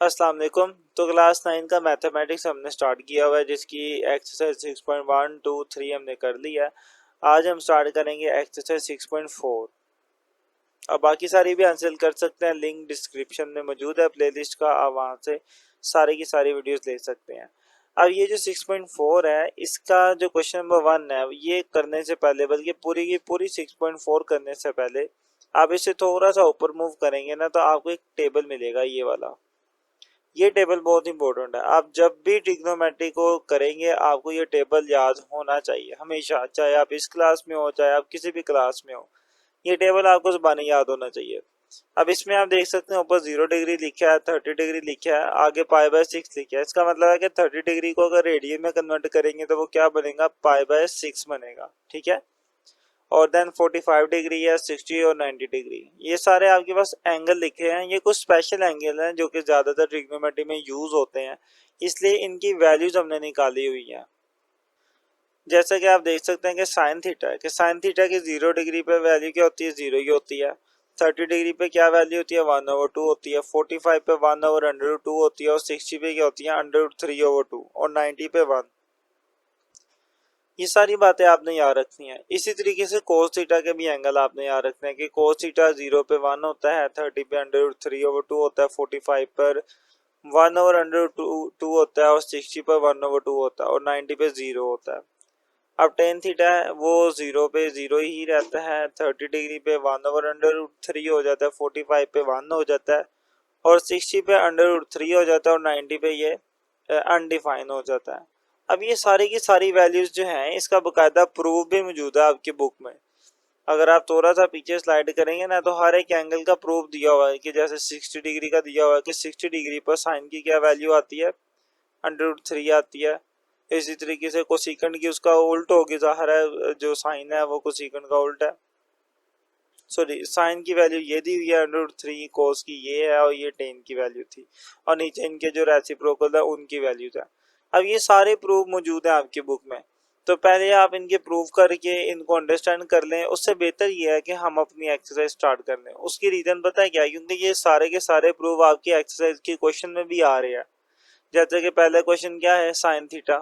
अस्सलाम वालेकुम। तो क्लास 9 का मैथमेटिक्स हमने स्टार्ट किया हुआ है, जिसकी एक्सरसाइज 6.1 2 3 हमने कर लिया है। आज हम स्टार्ट करेंगे एक्सरसाइज 6.4। अब बाकी सारी भी हासिल कर सकते हैं, लिंक डिस्क्रिप्शन में मौजूद है प्लेलिस्ट का, आप वहाँ से सारी की सारी वीडियोस ले सकते हैं। अब ये जो 6.4 है, इसका जो क्वेश्चन नंबर 1 है, ये करने से पहले, बल्कि पूरी की पूरी 6.4 करने से पहले आप इसे थोड़ा सा ऊपर मूव करेंगे ना, तो आपको एक टेबल मिलेगा ये वाला। ये टेबल बहुत इंपॉर्टेंट है। आप जब भी ट्रिग्नोमेट्री को करेंगे आपको ये टेबल याद होना चाहिए हमेशा, चाहे आप इस क्लास में हो चाहे आप किसी भी क्लास में हो, ये टेबल आपको ज़बानी याद होना चाहिए। अब इसमें आप देख सकते हैं ऊपर 0 डिग्री लिखा है, 30 डिग्री लिखा है, आगे पाई/6 लिखा है। इसका मतलब है कि 30 डिग्री को अगर रेडियन में कन्वर्ट करेंगे तो वो क्या बनेगा, पाई/6 बनेगा। ठीक है। और देन 45 डिग्री है, 60 और 90 डिग्री, ये सारे आपके पास एंगल लिखे हैं। ये कुछ स्पेशल एंगल हैं जो कि ज़्यादातर ट्रिग्नोमेट्री में यूज़ होते हैं, इसलिए इनकी वैल्यूज हमने निकाली हुई हैं। जैसा कि आप देख सकते हैं कि साइन थीटा है, कि साइन थीटा की 0 डिग्री पे वैल्यू क्या होती है, 0 ही होती है। 30 डिग्री पे क्या वैल्यू होती है, 1/2 होती है। 45 पे 1/√2 होती है, और 60 पे क्या होती है, √3/2, और 90 पे 1। ये सारी बातें आपने याद रखनी है। इसी तरीके से कोस थीटा के भी एंगल आपने याद रखने हैं कि कोस थीटा 0 पे 1 होता है, 30 पे √3/2 होता है, 45 पर 1/√2 होता है, और 60 पर 1/2 होता है, और 90 पे 0 होता है। अब टेन थीटा है वो 0 पे 0 ही रहता है, 30 डिग्री पे 1/√3 हो जाता है, 45 पे 1 हो जाता है, और 60 पे √3 हो जाता है, और 90 पे ये अनडिफाइन हो जाता है। अब ये सारी की सारी वैल्यूज जो हैं, इसका बकायदा प्रूफ भी मौजूद है आपकी बुक में। अगर आप थोड़ा सा पीछे स्लाइड करेंगे ना, तो हर एक एंगल का प्रूफ दिया हुआ है कि जैसे 60 डिग्री का दिया हुआ है कि 60 डिग्री पर साइन की क्या वैल्यू आती है, √3 आती है। इसी तरीके से कोसिकेंड की उसका उल्ट होगी, ज़ाहिर है जो साइन है वो कोसिकेंड का उल्ट है। सॉरी, साइन की वैल्यू ये दी हुई है √3, कोस की ये है, और ये टेन की वैल्यू थी, और नीचे इनके जो रेसिप्रोकल है उनकी वैल्यूज है। अब ये सारे प्रूफ मौजूद हैं आपकी बुक में, तो पहले आप इनके प्रूफ करके इनको अंडरस्टैंड कर लें। उससे बेहतर ये है कि हम अपनी एक्सरसाइज स्टार्ट कर लें। उसकी रीज़न पता है क्या है, क्योंकि ये सारे के सारे प्रूफ आपकी एक्सरसाइज के क्वेश्चन में भी आ रहे हैं। जैसे कि पहला क्वेश्चन क्या है, साइन थीटा।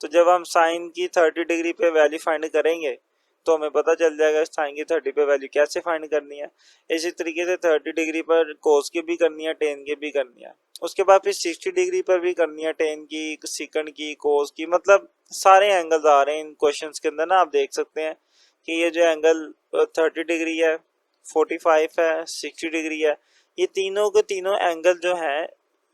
तो जब हम साइन की 30 डिग्री पे वैल्यू फाइंड करेंगे तो हमें पता चल जाएगा साइन की 30 पे वैल्यू कैसे फाइंड करनी है। इसी तरीके से 30 डिग्री पर कोस की भी करनी है, टेन की भी करनी है। उसके बाद फिर 60 डिग्री पर भी करनी है, टेन की, सिकंड की, कोस की, मतलब सारे एंगल्स आ रहे हैं इन क्वेश्चंस के अंदर ना। आप देख सकते हैं कि ये जो एंगल 30 डिग्री है, 45 है, 60 डिग्री है, ये तीनों के तीनों एंगल जो हैं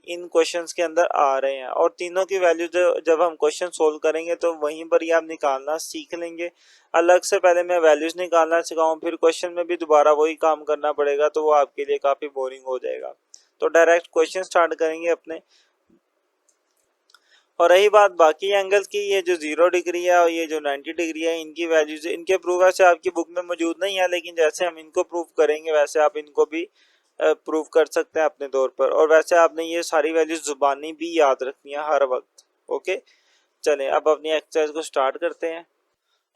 इन क्वेश्चंस के अंदर आ रहे हैं, और तीनों की वैल्यू जब हम क्वेश्चन सोल्व करेंगे तो वहीं पर ही आप निकालना सीख लेंगे। अलग से पहले मैं वैल्यूज निकालना सिखाऊं फिर क्वेश्चन में भी दोबारा वही काम करना पड़ेगा, तो वो आपके लिए काफ़ी बोरिंग हो जाएगा। तो डायरेक्ट क्वेश्चन स्टार्ट करेंगे अपने। और रही बात बाकी एंगल्स की, ये जो 0 डिग्री है और ये जो 90 डिग्री है, इनकी वैल्यूज, इनके प्रूफ ऐसे आपकी बुक में मौजूद नहीं है, लेकिन जैसे हम इनको प्रूफ करेंगे वैसे आप इनको भी प्रूव कर सकते हैं अपने तौर पर। और वैसे आपने ये सारी वैल्यूज जुबानी भी याद रखनी है हर वक्त। ओके, चलें अब अपनी एक्सरसाइज को स्टार्ट करते हैं।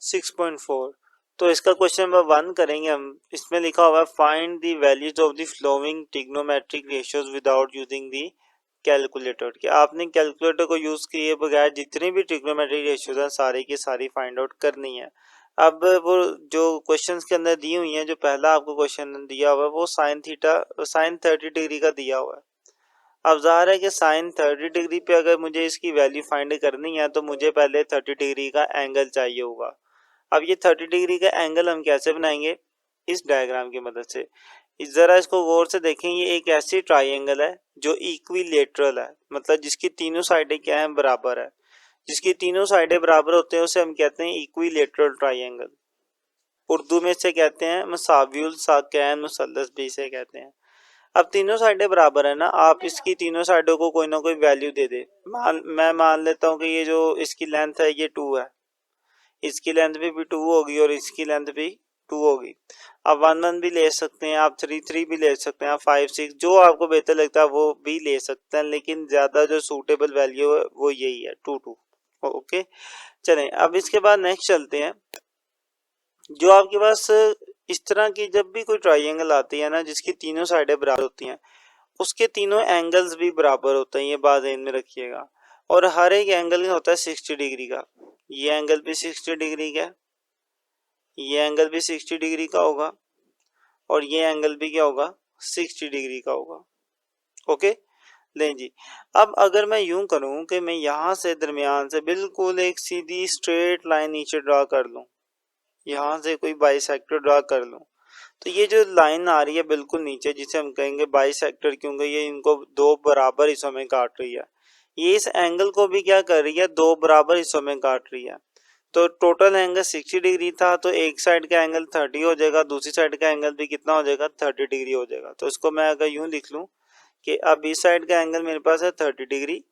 6.4, तो इसका क्वेश्चन नंबर 1 करेंगे हम। इसमें लिखा हुआ है find the values of the flowing trigonometric ratios without using the calculator. कि आपने कैलकुलेटर को यूज़ किए बगैर जितनी भी ट्रिग्नोमेट्रिक रेशियोज हैं सारी की सारी फाइंड आउट करनी है। अब वो जो क्वेश्चंस के अंदर दी हुई हैं, जो पहला आपको क्वेश्चन दिया हुआ है वो साइन थीटा, साइन 30 डिग्री का दिया हुआ है। अब ज़ाहिर है कि साइन 30 डिग्री पे अगर मुझे इसकी वैल्यू फाइंड करनी है तो मुझे पहले 30 डिग्री का एंगल चाहिए होगा। अब ये 30 डिग्री का एंगल हम कैसे बनाएंगे, इस डायग्राम की मदद से। ज़रा इसको गौर से देखें, ये एक ऐसी ट्राइंगल है जो इक्विलेटरल है, मतलब जिसकी तीनों साइडें क्या हैं, बराबर है। जिसकी तीनों साइडें बराबर होते हैं उसे हम कहते हैं इक्विलेटरल ट्राइंगल। उर्दू में इसे कहते हैं मसावियुल साकैन मुसल्लस भी इसे कहते हैं। अब तीनों साइडें बराबर है ना, आप इसकी तीनों साइडों को कोई ना कोई वैल्यू दे दे। मैं मान लेता हूँ कि ये जो इसकी लेंथ है ये 2 है, इसकी लेंथ भी 2 होगी, और इसकी लेंथ भी 2 होगी। आप 1 1 भी ले सकते हैं, आप 3 3 भी ले सकते हैं, आप 5 6, जो आपको बेहतर लगता है वो भी ले सकते हैं, लेकिन ज़्यादा जो सूटेबल वैल्यू है वो यही है, 2 2। ओके, चलें अब इसके बाद नेक्स्ट चलते हैं। जो आपके पास इस तरह की जब भी कोई ट्राइंगल आती है ना जिसकी तीनों साइडें बराबर होती हैं, उसके तीनों एंगल्स भी बराबर होते हैं, ये बात ध्यान में रखिएगा। और हर एक एंगल होता है 60 डिग्री का। ये एंगल भी 60 डिग्री का, ये एंगल भी 60 डिग्री का होगा, और ये एंगल भी क्या होगा, 60 डिग्री का होगा। ओके, लें जी। अब अगर मैं यूं करूं कि मैं यहां से दरमियान से बिल्कुल एक सीधी स्ट्रेट लाइन नीचे ड्रा कर लूं, यहां से कोई बाइसेक्टर ड्रा कर लूं, तो ये जो लाइन आ रही है बिल्कुल नीचे, जिसे हम कहेंगे बाइसेक्टर, क्योंकि ये इनको दो बराबर हिस्सों में काट रही है, ये इस एंगल को भी क्या कर रही है, दो बराबर हिस्सों में काट रही है। तो टोटल एंगल 60 डिग्री था, तो एक साइड का एंगल 30 हो जाएगा, दूसरी साइड का एंगल भी कितना हो जाएगा, 30 डिग्री हो जाएगा। तो इसको मैं अगर यूं लिख लूं कि अब इस साइड का एंगल मेरे पास है 30 डिग्री,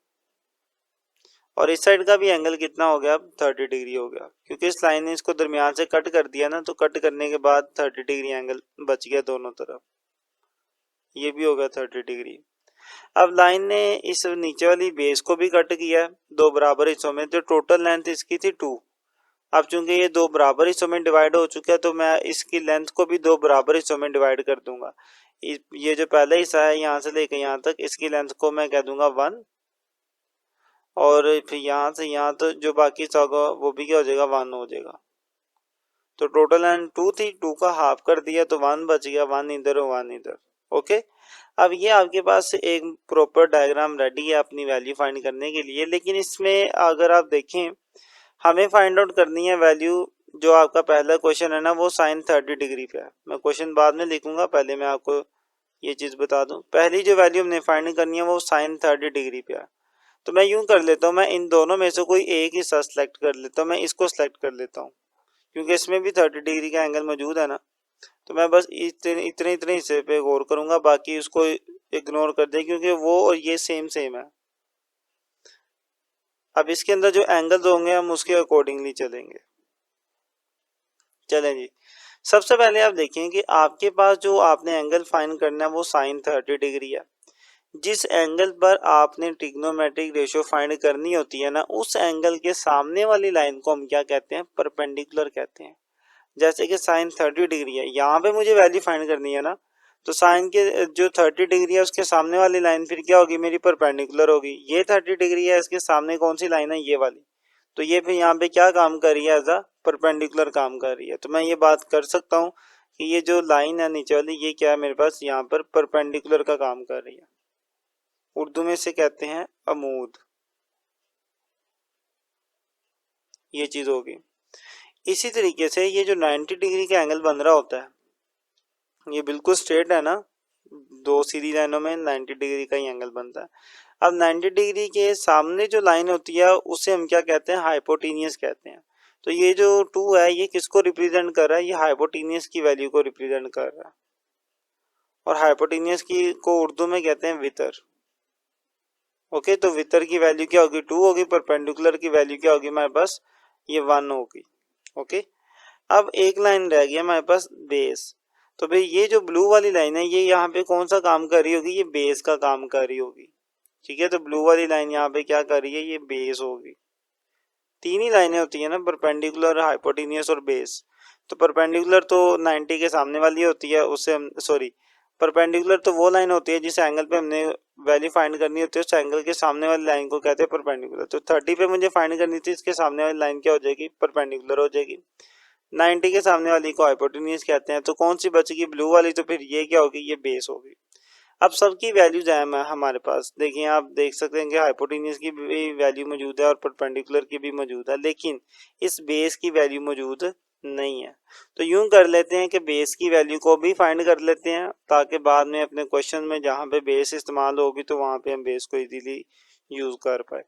और इस साइड का भी एंगल कितना हो गया, अब 30 डिग्री हो गया, क्योंकि इस लाइन ने इसको दरमियान से कट कर दिया ना, तो कट करने के बाद 30 डिग्री एंगल बच गया दोनों तरफ, ये भी हो गया 30 डिग्री। अब लाइन ने इस नीचे वाली बेस को भी कट किया है दो बराबर हिस्सों में, तो टोटल लेंथ इसकी थी 2। अब चूंकि ये दो बराबर हिस्सों में डिवाइड हो चुका है, तो मैं इसकी लेंथ को भी दो बराबर हिस्सों में डिवाइड कर दूंगा। ये जो पहला हिस्सा है यहाँ से लेकर यहाँ तक, इसकी लेंथ को मैं कह दूंगा 1, और फिर यहाँ से यहाँ तो जो बाकी हिस्सा होगा वो भी क्या हो जाएगा, 1 हो जाएगा। तो टोटल लेंथ 2 थी, 2 का हाफ कर दिया तो 1 बच गया, 1 इधर और 1 इधर। ओके, अब ये आपके पास एक प्रॉपर डायग्राम रेडी है अपनी वैल्यू फाइंड करने के लिए। लेकिन इसमें अगर आप देखें, हमें फाइंड आउट करनी है वैल्यू, जो आपका पहला क्वेश्चन है ना, वो साइन 30 डिग्री पे है। मैं क्वेश्चन बाद में लिखूंगा, पहले मैं आपको ये चीज बता दूं, पहली जो वैल्यू हमने फाइंड करनी है वो साइन 30 डिग्री पे है। तो मैं यूं कर लेता हूँ, मैं इन दोनों में से कोई एक हिस्सा सेलेक्ट कर लेता हूँ, मैं इसको सेलेक्ट कर लेता हूँ, क्योंकि इसमें भी 30 डिग्री का एंगल मौजूद है ना। तो मैं बस इतने इतने हिस्से पे गौर करूंगा, बाकी उसको इग्नोर कर दे, क्योंकि वो और ये सेम सेम है। अब इसके अंदर जो एंगल्स होंगे हम उसके अकॉर्डिंगली चलेंगे। चलें जी, सबसे पहले आप देखें कि आपके पास जो आपने एंगल फाइंड करना है वो साइन 30 डिग्री है। जिस एंगल पर आपने ट्रिग्नोमेट्रिक रेशियो फाइंड करनी होती है ना, उस एंगल के सामने वाली लाइन को हम क्या कहते हैं, परपेंडिकुलर कहते हैं। जैसे कि साइन 30 डिग्री है, यहाँ पे मुझे वैल्यू फाइंड करनी है ना, तो साइन के जो 30 डिग्री है उसके सामने वाली लाइन फिर क्या होगी, मेरी परपेंडिकुलर होगी। ये 30 डिग्री है, इसके सामने कौन सी लाइन है, ये वाली, तो ये फिर यहाँ पे क्या काम कर रही है, एज अ परपेंडिकुलर काम कर रही है। तो मैं ये बात कर सकता हूँ कि ये जो लाइन है नीचे वाली, ये क्या है मेरे पास यहाँ पर परपेंडिकुलर का काम कर रही है। उर्दू में से कहते हैं अमूद, ये चीज होगी। इसी तरीके से ये जो 90 डिग्री का एंगल बन रहा होता है, ये बिल्कुल स्ट्रेट है ना, दो सीधी लाइनों में 90 डिग्री का ही एंगल बनता है। अब 90 डिग्री के सामने जो लाइन होती है उसे हम क्या कहते हैं, हाइपोटेनियस कहते हैं। तो ये जो 2 है ये किसको रिप्रेजेंट कर रहा है, ये हाइपोटेनियस की वैल्यू को रिप्रेजेंट कर रहा है, और हाइपोटेनियस की को उर्दू में कहते हैं वितर। ओके, तो वितर की वैल्यू क्या होगी, 2 होगी, परपेंडिकुलर की वैल्यू क्या होगी हमारे पास, ये 1 होगी। ओके, अब एक लाइन रह गई हमारे पास बेस। तो भाई ये जो ब्लू वाली लाइन है, ये यहाँ पे कौन सा काम कर रही होगी, ये बेस का काम कर रही होगी। ठीक है, तो ब्लू वाली लाइन यहाँ पे क्या कर रही है, ये बेस होगी। तीन ही लाइनें होती है ना, परपेंडिकुलर, हाइपोटेनियस और बेस। तो परपेंडिकुलर तो 90 के सामने वाली होती है, उससे हम सॉरी, परपेंडिकुलर तो वो लाइन होती है जिस एंगल पे हमने वैल्यू फाइंड करनी होती है, उस एंगल के सामने वाली लाइन को कहते हैं परपेंडिकुलर। तो 30 पे मुझे फाइंड करनी थी, इसके सामने वाली लाइन क्या हो जाएगी, परपेंडिकुलर हो जाएगी। 90 के सामने वाली को हाइपोटेनियस कहते हैं। तो कौन सी बचेगी, ब्लू वाली, तो फिर ये क्या होगी, ये बेस होगी। अब सबकी वैल्यूज है हमारे पास, देखिए आप देख सकते हैं कि हाइपोटेनियस की भी वैल्यू मौजूद है और परपेंडिकुलर की भी मौजूद है, लेकिन इस बेस की वैल्यू मौजूद नहीं है। तो यूं कर लेते हैं कि बेस की वैल्यू को भी फाइंड कर लेते हैं, ताकि बाद में अपने क्वेश्चन में जहां पे बेस इस्तेमाल होगी तो वहां पे हम बेस को इजीली यूज कर पाए।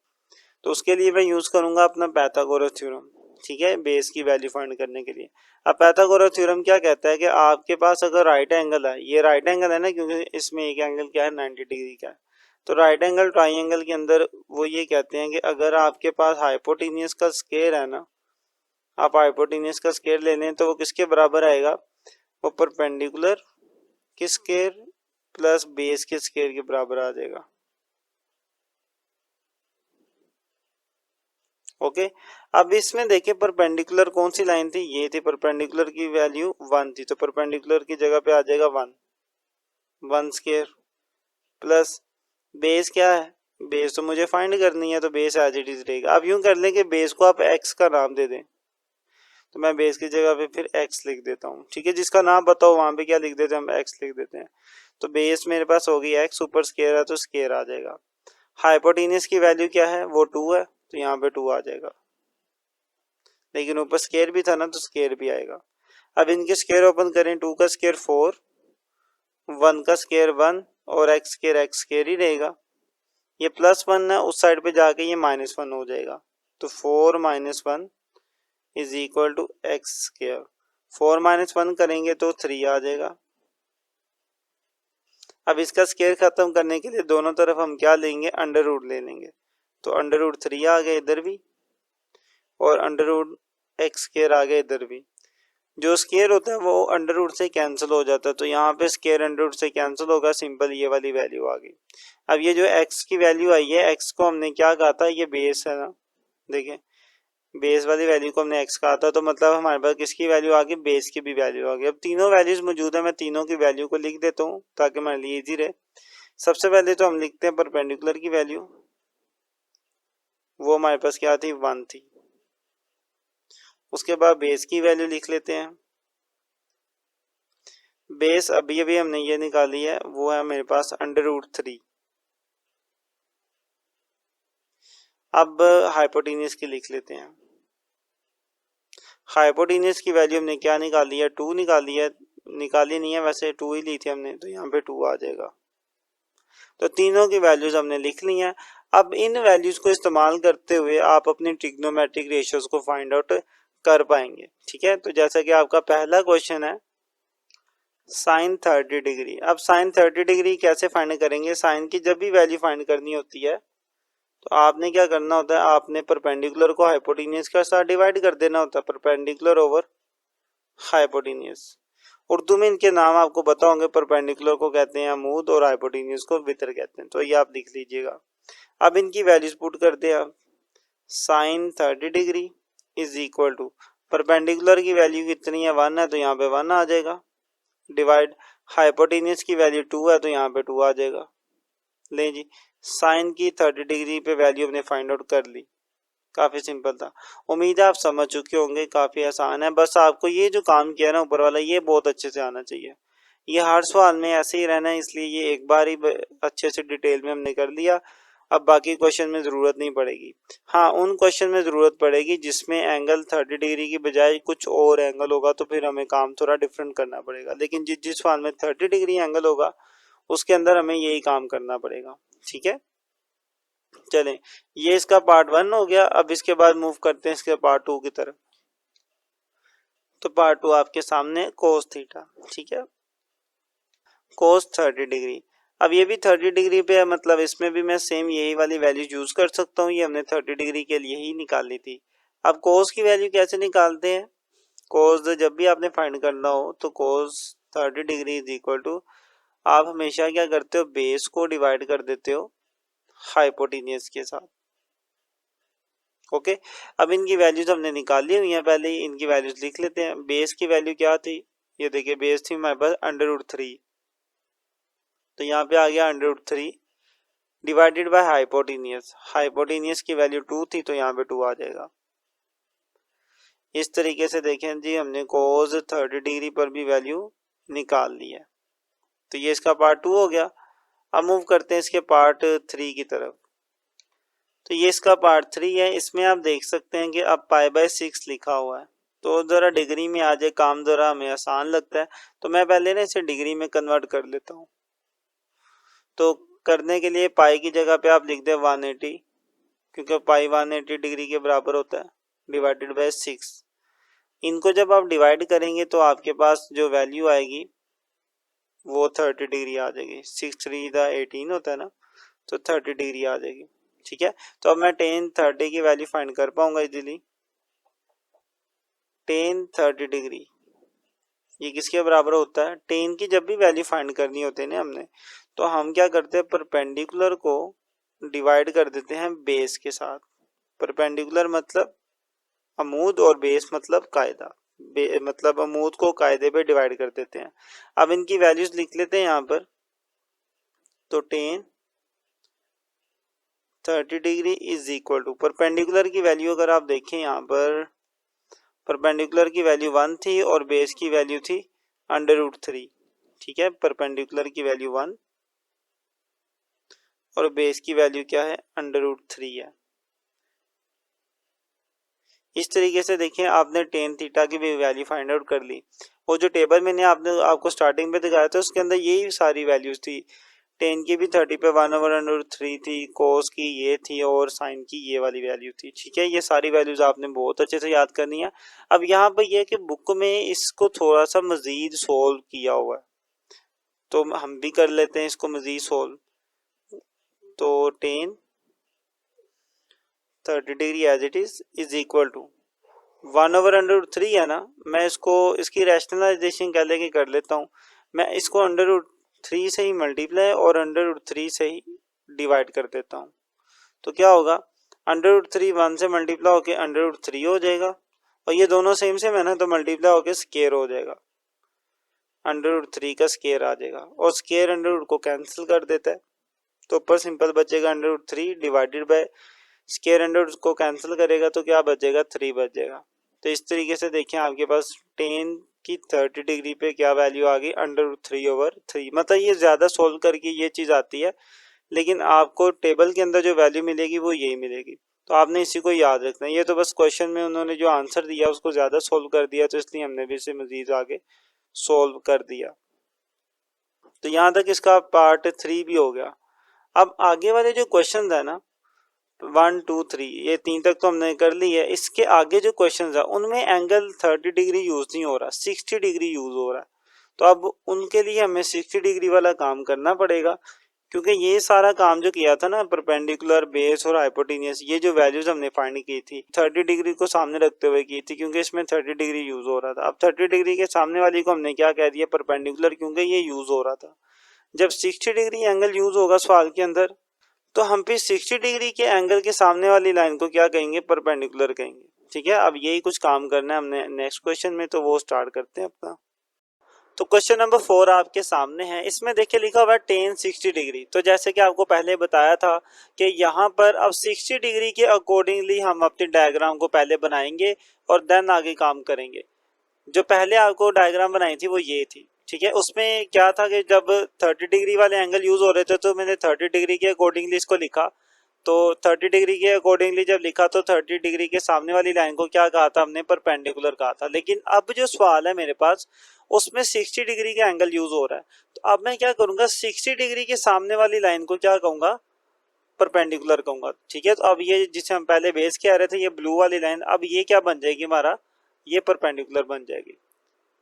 तो उसके लिए मैं यूज करूंगा अपना पाइथागोरस थ्योरम। ठीक है, बेस की वैल्यू फाइंड करने के लिए। अब पाइथागोरस थ्योरम क्या कहता है कि आपके पास अगर राइट एंगल है, ये राइट एंगल है ना, क्योंकि इसमें एक एंगल क्या है, 90 डिग्री का है। तो राइट एंगल ट्राइंगल के अंदर वो ये कहते हैं कि अगर आपके पास हाइपोटेनियस का स्क्वायर है ना, आप हाइपोटेनियस का स्क्वायर ले लें, तो वो किसके बराबर आएगा, वो परपेंडिकुलर के स्क्वायर प्लस बेस के स्क्वायर के बराबर आ जाएगा। ओके, अब इसमें देखिए परपेंडिकुलर कौन सी लाइन थी, ये थी, परपेंडिकुलर की वैल्यू 1 थी, तो परपेंडिकुलर की जगह पे आ जाएगा 1 स्क्वायर प्लस बेस क्या है, बेस तो मुझे फाइंड करनी है, तो बेस एज इट इज रहेगा। अब यूं कर लें कि बेस को आप एक्स का नाम दे दें, तो मैं बेस की जगह पे फिर एक्स लिख देता हूँ, ठीक है। जिसका नाम बताओ वहां पे क्या लिख देते हैं, हम एक्स लिख देते हैं। तो बेस मेरे पास होगी एक्स, ऊपर स्केयर है तो स्केयर आ जाएगा। हाइपोटेन्यूज की वैल्यू क्या है, वो 2 है, तो यहाँ पे 2 आ जाएगा, लेकिन ऊपर स्केयर भी था ना तो स्केयर भी आएगा। अब इनके स्केयर ओपन करें, 2 का स्केयर 4, 1 का स्केयर 1 और एक्स स्केयर ही रहेगा। ये +1 है, उस साइड पे जाके ये -1 हो जाएगा, तो 4 - 1 is equal to X square. 4 - 1 करेंगे तो 3 आ जाएगा। अब इसका स्केयर खत्म करने के लिए दोनों तरफ हम क्या लेंगे, अंडर रूट ले लेंगे, तो अंडर रूट 3 आ गया इधर भी, और अंडर रूट एक्स स्केयर आ गया इधर भी। जो स्केयर होता है वो अंडर रूट से कैंसिल हो जाता है, तो यहाँ पे स्केयर अंडर रूट से कैंसिल होगा, सिंपल ये वाली वैल्यू आ गई। अब ये जो एक्स की वैल्यू आई है, एक्स को हमने क्या कहा था, ये बेस है ना, देखें बेस वाली वैल्यू को हमने एक्स कहा था, तो मतलब हमारे पास किसकी वैल्यू आ गई, बेस की भी वैल्यू आ गई। अब तीनों वैल्यूज मौजूद है, मैं तीनों की वैल्यू को लिख देता हूँ ताकि हमारे लिए इजी रहे। सबसे पहले तो हम लिखते हैं परपेंडिकुलर की वैल्यू, वो हमारे पास क्या थी, 1 थी। उसके बाद बेस की वैल्यू लिख लेते हैं, बेस अभी अभी हमने ये निकाली है, वो है मेरे पास अंडर रूट 3। अब हाइपोटेन्यूज की लिख लेते हैं, हाइपोटेन्यूज की वैल्यू हमने क्या निकाली है, 2 निकाली है, निकाली नहीं है वैसे, 2 ही ली थी हमने, तो यहाँ पे 2 आ जाएगा। तो तीनों की वैल्यूज हमने लिख ली हैं। अब इन वैल्यूज को इस्तेमाल करते हुए आप अपनी ट्रिग्नोमेट्रिक रेशियोज को फाइंड आउट कर पाएंगे, ठीक है। तो जैसा कि आपका पहला क्वेश्चन है साइन 30 डिग्री। अब साइन 30 डिग्री कैसे फाइंड करेंगे, साइन की जब भी वैल्यू फाइंड करनी होती है तो आपने क्या करना होता है, आपने परपेंडिकुलर को हाइपोटेन्यूज के साथ डिवाइड कर देना होता है, परपेंडिकुलर ओवर हाइपोटेन्यूज। उर्दू में इनके नाम आपको पता होंगे, परपेंडिकुलर को कहते हैं अमूद और हाइपोटेन्यूज को वितर कहते हैं, तो ये आप लिख लीजिएगा। अब इनकी वैल्यूज पुट कर दे आप, sine 30 degree is equal to perpendicular की वैल्यू कितनी है, 1 है, तो यहाँ पे 1 आ जाएगा, डिवाइड हाइपोटेन्यूज की वैल्यू 2 है, तो यहाँ पे 2 आ जाएगा। ले जी, साइन की 30 डिग्री पे वैल्यू हमने फाइंड आउट कर ली, काफी सिंपल था। उम्मीद है आप समझ चुके होंगे, काफी आसान है। बस आपको ये जो काम किया ना ऊपर वाला, ये बहुत अच्छे से आना चाहिए। ये हर सवाल में ऐसे ही रहना है, इसलिए ये एक बार ही अच्छे से डिटेल में हमने कर लिया। अब बाकी क्वेश्चन में ज़रूरत नहीं पड़ेगी। हाँ, उन क्वेश्चन में ज़रूरत पड़ेगी जिसमें एंगल 30 डिग्री की बजाय कुछ और एंगल होगा, तो फिर हमें काम थोड़ा डिफरेंट करना पड़ेगा। लेकिन जिस सवाल में 30 डिग्री एंगल होगा उसके अंदर हमें यही काम करना पड़ेगा, ठीक है। चलें, ये इसका पार्ट 1 हो गया। अब इसके बाद मूव करते हैं इसके पार्ट 2 की तरफ। तो पार्ट 2 आपके सामने कोस थीटा, ठीक है, कोस 30 डिग्री। अब ये भी 30 डिग्री पे है, मतलब इसमें भी मैं सेम यही वाली वैल्यू यूज कर सकता हूँ, ये हमने 30 डिग्री के लिए ही निकाली थी। अब कोस की वैल्यू कैसे निकालते हैं, कोस जब भी आपने फाइंड करना हो तो कोस 30 डिग्री इज इक्वल टू, आप हमेशा क्या करते हो, बेस को डिवाइड कर देते हो हाइपोटेन्यूज के साथ। ओके, अब इनकी वैल्यूज हमने निकाल ली हुई है, पहले ही इनकी वैल्यूज लिख लेते हैं। बेस की वैल्यू क्या थी, ये देखिए बेस थी हमारे पास अंडर रूट 3, तो यहाँ पे आ गया under root 3 divided by hypotenuse, hypotenuse की वैल्यू 2 थी, तो यहाँ पे 2 आ जाएगा। इस तरीके से देखें जी, हमने कोस 30 डिग्री पर भी वैल्यू निकाल ली है। तो ये इसका पार्ट 2 हो गया। अब मूव करते हैं इसके पार्ट 3 की तरफ। तो ये इसका पार्ट 3 है, इसमें आप देख सकते हैं कि अब π/6 लिखा हुआ है, तो ज़रा डिग्री में आ जाए काम, ज़रा हमें आसान लगता है, तो मैं पहले ना इसे डिग्री में कन्वर्ट कर लेता हूँ। तो करने के लिए पाई की जगह पे आप लिख दें 180, क्योंकि पाई 180 डिग्री के बराबर होता है, डिवाइडेड बाय 6। इनको जब आप डिवाइड करेंगे तो आपके पास जो वैल्यू आएगी वो 30 डिग्री आ जाएगी। 6 3 18 होता है ना, तो 30 डिग्री आ जाएगी, ठीक है। तो अब मैं tan 30 की वैल्यू फाइंड कर पाऊंगा इजीली। tan 30 डिग्री ये किसके बराबर होता है, tan की जब भी वैल्यू फाइंड करनी होती है ना हमने, तो हम क्या करते हैं, परपेंडिकुलर को डिवाइड कर देते हैं बेस के साथ। परपेंडिकुलर मतलब अमूद और बेस मतलब कायदा, मतलब अमूद को कायदे पे डिवाइड कर देते हैं। अब इनकी वैल्यूज लिख लेते हैं यहाँ पर। तो tan 30 degree is equal to perpendicular की वैल्यू अगर आप देखें यहाँ पर परपेंडिकुलर की वैल्यू 1 थी और बेस की वैल्यू थी √3। ठीक है, परपेंडिकुलर की वैल्यू 1 और बेस की वैल्यू क्या है √3 है। इस तरीके से देखें आपने टेन थीटा की भी वैल्यू फाइंड आउट कर ली। वो जो टेबल मैंने आपको स्टार्टिंग में दिखाया था उसके अंदर यही सारी वैल्यूज थी। टेन की भी 30 पे 1/√3 थी, कोस की ये थी और साइन की ये वाली वैल्यू थी। ठीक है, ये सारी वैल्यूज आपने बहुत अच्छे से याद करनी है। अब यहाँ पर यह कि बुक में इसको थोड़ा सा मजीद सोल्व किया हुआ है, तो हम भी कर लेते हैं इसको मजीद सोल्व। तो tan 30 degree as it is equal to 1/√3 है ना, मैं इसको इसकी रैशनलाइजेशन कह लेके कर लेता हूँ। मैं इसको √3 से ही मल्टीप्लाई और √3 से ही डिवाइड कर देता हूँ। तो क्या होगा, √3 1 से मल्टीप्लाई होके √3 हो जाएगा और ये दोनों सेम सेम है ना, तो मल्टीप्लाई होके स्केयर हो जाएगा, √3 का स्केयर आ जाएगा और स्केयर √ को कैंसिल कर देता है। तो ऊपर सिंपल बचेगा √3 डिवाइडेड बाय स्केयर √ को कैंसिल करेगा तो क्या बचेगा 3 बच जाएगा। तो इस तरीके से देखें आपके पास टेन की 30 डिग्री पे क्या वैल्यू आ गई √3/3। मतलब ये ज़्यादा सोल्व करके ये चीज़ आती है, लेकिन आपको टेबल के अंदर जो वैल्यू मिलेगी वो यही मिलेगी। तो आपने इसी को याद रखना है। ये तो बस क्वेश्चन में उन्होंने जो आंसर दिया उसको ज़्यादा सोल्व कर दिया, तो इसलिए हमने भी इसे मजीद आगे सोल्व कर दिया। तो यहाँ तक इसका पार्ट 3 भी हो गया। अब आगे वाले जो क्वेश्चन है ना 1 2 3 ये 3 तक तो हमने कर ली है। इसके आगे जो क्वेश्चन है उनमें एंगल 30 डिग्री यूज नहीं हो रहा, 60 डिग्री यूज हो रहा है। तो अब उनके लिए हमें 60 डिग्री वाला काम करना पड़ेगा, क्योंकि ये सारा काम जो किया था ना परपेंडिकुलर, बेस और हाइपोटेनियस, ये जो वैल्यूज हमने फाइंड की थी 30 डिग्री को सामने रखते हुए की थी, क्योंकि इसमें 30 डिग्री यूज हो रहा था। अब 30 डिग्री के सामने वाली को हमने क्या कह दिया परपेंडिकुलर, क्योंकि ये यूज हो रहा था। जब 60 डिग्री एंगल यूज होगा सवाल के अंदर, तो हम फिर 60 डिग्री के एंगल के सामने वाली लाइन को क्या कहेंगे परपेंडिकुलर कहेंगे। ठीक है, अब यही कुछ काम करना है हमने नेक्स्ट क्वेश्चन में, तो वो स्टार्ट करते हैं अपना। तो क्वेश्चन नंबर 4 आपके सामने है। इसमें देखिए लिखा हुआ है टेन 60 डिग्री। तो जैसे कि आपको पहले बताया था कि यहाँ पर अब 60 डिग्री के अकॉर्डिंगली हम अपने डायग्राम को पहले बनाएंगे और देन आगे काम करेंगे। जो पहले आपको डायग्राम बनाई थी वो ये थी। ठीक है, उसमें क्या था कि जब 30 डिग्री वाले एंगल यूज हो रहे थे तो मैंने 30 डिग्री के अकॉर्डिंगली इसको लिखा। तो 30 डिग्री के अकॉर्डिंगली जब लिखा तो 30 डिग्री के सामने वाली लाइन को क्या कहा था हमने परपेंडिकुलर कहा था। लेकिन अब जो सवाल है मेरे पास उसमें 60 डिग्री का एंगल यूज हो रहा है। तो अब मैं क्या करूंगा 60 डिग्री के सामने वाली लाइन को क्या कहूंगा परपेंडिकुलर कहूंगा। ठीक है, तो अब ये जिसे हम पहले बेस के आ रहे थे ये ब्लू वाली लाइन, अब ये क्या बन जाएगी हमारा, ये परपेंडिकुलर बन जाएगी।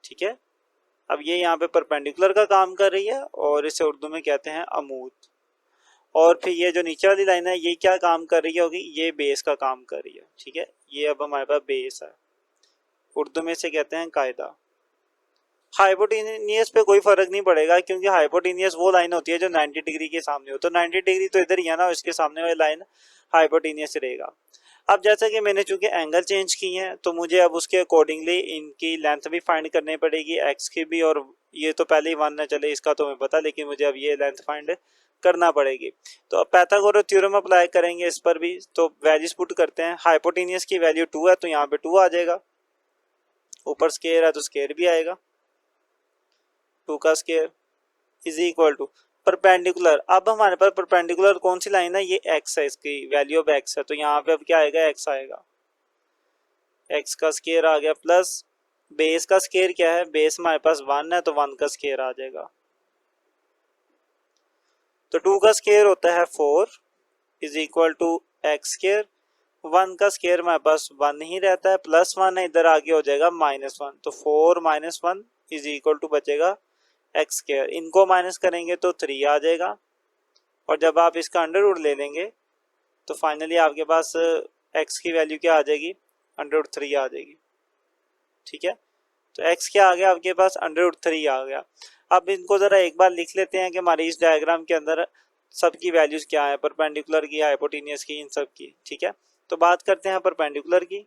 ठीक है, अब ये यहाँ पे परपेंडिकुलर का काम कर रही है और इसे उर्दू में कहते हैं अमूद। और फिर ये जो नीचे वाली लाइन है ये क्या काम कर रही होगी, ये बेस का काम कर रही है। ठीक है, ये अब हमारे पास बेस है, उर्दू में से कहते हैं कायदा। हाइपोटेनियस पे कोई फर्क नहीं पड़ेगा, क्योंकि हाइपोटेनियस वो लाइन होती है जो 90 डिग्री के सामने हो। तो 90 डिग्री तो इधर ही है ना, इसके सामने वाली लाइन हाइपोटेनियस रहेगा। अब जैसा कि मैंने चूंकि एंगल चेंज किए हैं तो मुझे अब उसके अकॉर्डिंगली इनकी लेंथ भी फाइंड करनी पड़ेगी, एक्स की भी। और ये तो पहले ही 1 न चले इसका तो मैं पता, लेकिन मुझे अब ये लेंथ फाइंड करना पड़ेगी। तो अब पाइथागोरस थ्योरम अप्लाई करेंगे इस पर भी। तो वैल्यूज पुट करते हैं। हाइपोटेनियस की वैल्यू 2 है तो यहाँ पे 2 आ जाएगा, ऊपर स्केयर है तो स्केयर भी आएगा, 2 का square is equal to perpendicular. अब हमारे पास परपेंडिकुलर कौन सी लाइन है, ये एक्स है, इसकी वैल्यू ऑफ एक्स है। तो यहाँ पे अब क्या आएगा एक्स आएगा, एक्स का स्केयर आ गया प्लस बेस का स्केयर क्या है, बेस हमारे पास 1 है तो 1 का स्केयर आ जाएगा। तो 2 का स्केयर होता है 4 is equal to X square. 1 का स्केयर हमारे पास 1 ही रहता है, प्लस 1 है, इधर आगे हो जाएगा -1। तो 4 - 1 इज इक्वल टू बचेगा एक्स स्केयर। इनको माइनस करेंगे तो 3 आ जाएगा, और जब आप इसका अंडर रूट ले लेंगे तो फाइनली आपके पास एक्स की वैल्यू क्या आ जाएगी, √3 आ जाएगी। ठीक है, तो एक्स क्या आ गया आपके पास, √3 आ गया। अब इनको ज़रा एक बार लिख लेते हैं कि हमारे इस डायग्राम के अंदर सबकी वैल्यूज़ क्या है, परपेंडिकुलर की, हाइपोटेनियस की, इन सब की। ठीक है, तो बात करते हैं परपेंडिकुलर की।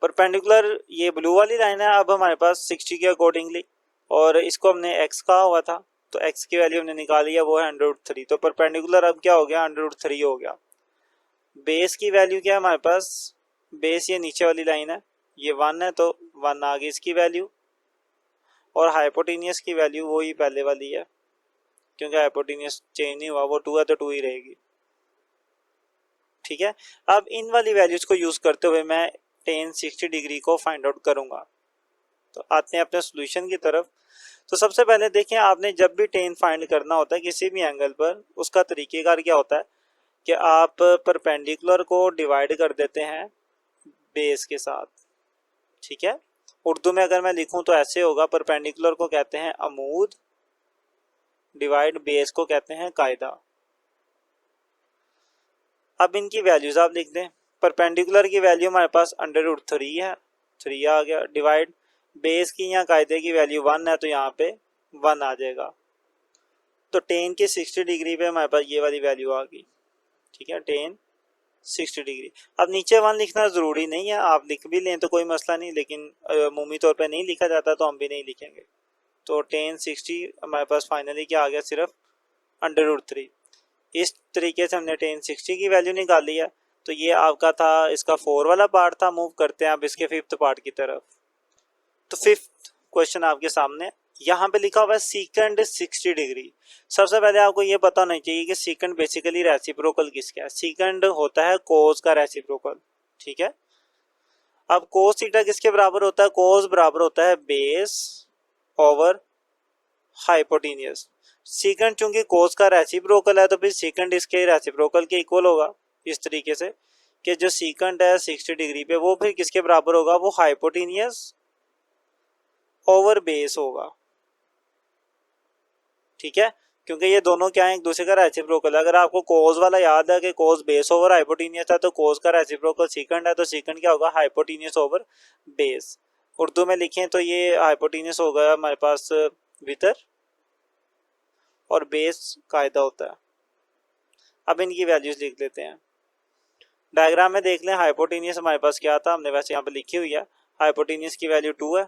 परपेंडिकुलर ये ब्लू वाली लाइन है अब हमारे पास 60 के अकॉर्डिंगली, और इसको हमने एक्स कहा हुआ था। तो x की वैल्यू हमने निकाली है, वो है √3। तो परपेंडिकुलर अब क्या हो गया, √3 हो गया। बेस की वैल्यू क्या है हमारे पास, बेस ये नीचे वाली लाइन है, ये 1 है तो 1 आ गई इसकी वैल्यू, और हाइपोटेनियस की वैल्यू वही पहले वाली है, क्योंकि हाइपोटेनियस चेंज नहीं हुआ, वो 2 है तो 2 ही रहेगी। ठीक है, अब इन वाली वैल्यूज को यूज करते हुए मैं tan 60 डिग्री को फाइंड आउट करूंगा। तो आते हैं अपने सॉल्यूशन की तरफ। तो सबसे पहले देखें, आपने जब भी tan फाइंड करना होता है किसी भी एंगल पर, उसका तरीकेकार क्या होता है कि आप परपेंडिकुलर को डिवाइड कर देते हैं बेस के साथ। ठीक है, उर्दू में अगर मैं लिखूं तो ऐसे होगा, परपेंडिकुलर को कहते हैं अमूद, डिवाइड बेस को कहते हैं कायदा। अब इनकी वैल्यूज आप लिख दें। परपेंडिकुलर की वैल्यू हमारे पास √3 है, 3 आ गया, डिवाइड बेस की या कायदे की वैल्यू 1 है तो यहाँ पे 1 आ जाएगा। तो tan के 60 डिग्री पे हमारे पास ये वाली वैल्यू आ गई। ठीक है, tan 60 डिग्री। अब नीचे 1 लिखना ज़रूरी नहीं है, आप लिख भी लें तो कोई मसला नहीं, लेकिन अमूमी तौर पे नहीं लिखा जाता तो हम भी नहीं लिखेंगे। तो tan 60 हमारे पास फाइनली क्या आ गया, सिर्फ √3। इस तरीके से हमने tan 60 की वैल्यू निकाली है। तो ये आपका था, इसका 4 वाला पार्ट था। मूव करते हैं अब इसके 5th पार्ट की तरफ। तो 5th क्वेश्चन आपके सामने, यहाँ पे लिखा हुआ है सीकेंड 60 डिग्री। सबसे पहले आपको ये पता होना चाहिए कि सीकेंड बेसिकली रेसिप्रोकल किसका है। सीकेंड होता है कोस का रेसिप्रोकल। ठीक है, अब कोस थीटा किसके बराबर होता है, कोस बराबर होता है बेस ओवर हाइपोटेनियस। सीकेंड चूंकि कोस का रेसिप्रोकल है तो फिर सीकेंड इसके रेसिप्रोकल के इक्वल होगा। इस तरीके से कि जो सीकेंड है 60 डिग्री पे, वो फिर किसके बराबर होगा, वो हाइपोटेनियस ओवर बेस होगा। ठीक है, क्योंकि ये दोनों क्या है, एक दूसरे का रेसिप्रोकल है। अगर आपको कोस वाला याद है कि कोस बेस ओवर हाइपोटेनियस है, तो कोस का रेसिप्रोकल सीकेंड है, तो सीकेंड क्या होगा, हाइपोटेनियस ओवर बेस। उर्दू में लिखें तो ये हाइपोटेनियस हो गया हमारे पास वितर, और बेस कायदा होता है। अब इनकी वैल्यूज लिख लेते हैं। डायग्राम में देख लें, हाइपोटेनियस हमारे पास क्या था, हमने वैसे यहाँ पे लिखी हुई है। हाइपोटेनियस की वैल्यू 2 है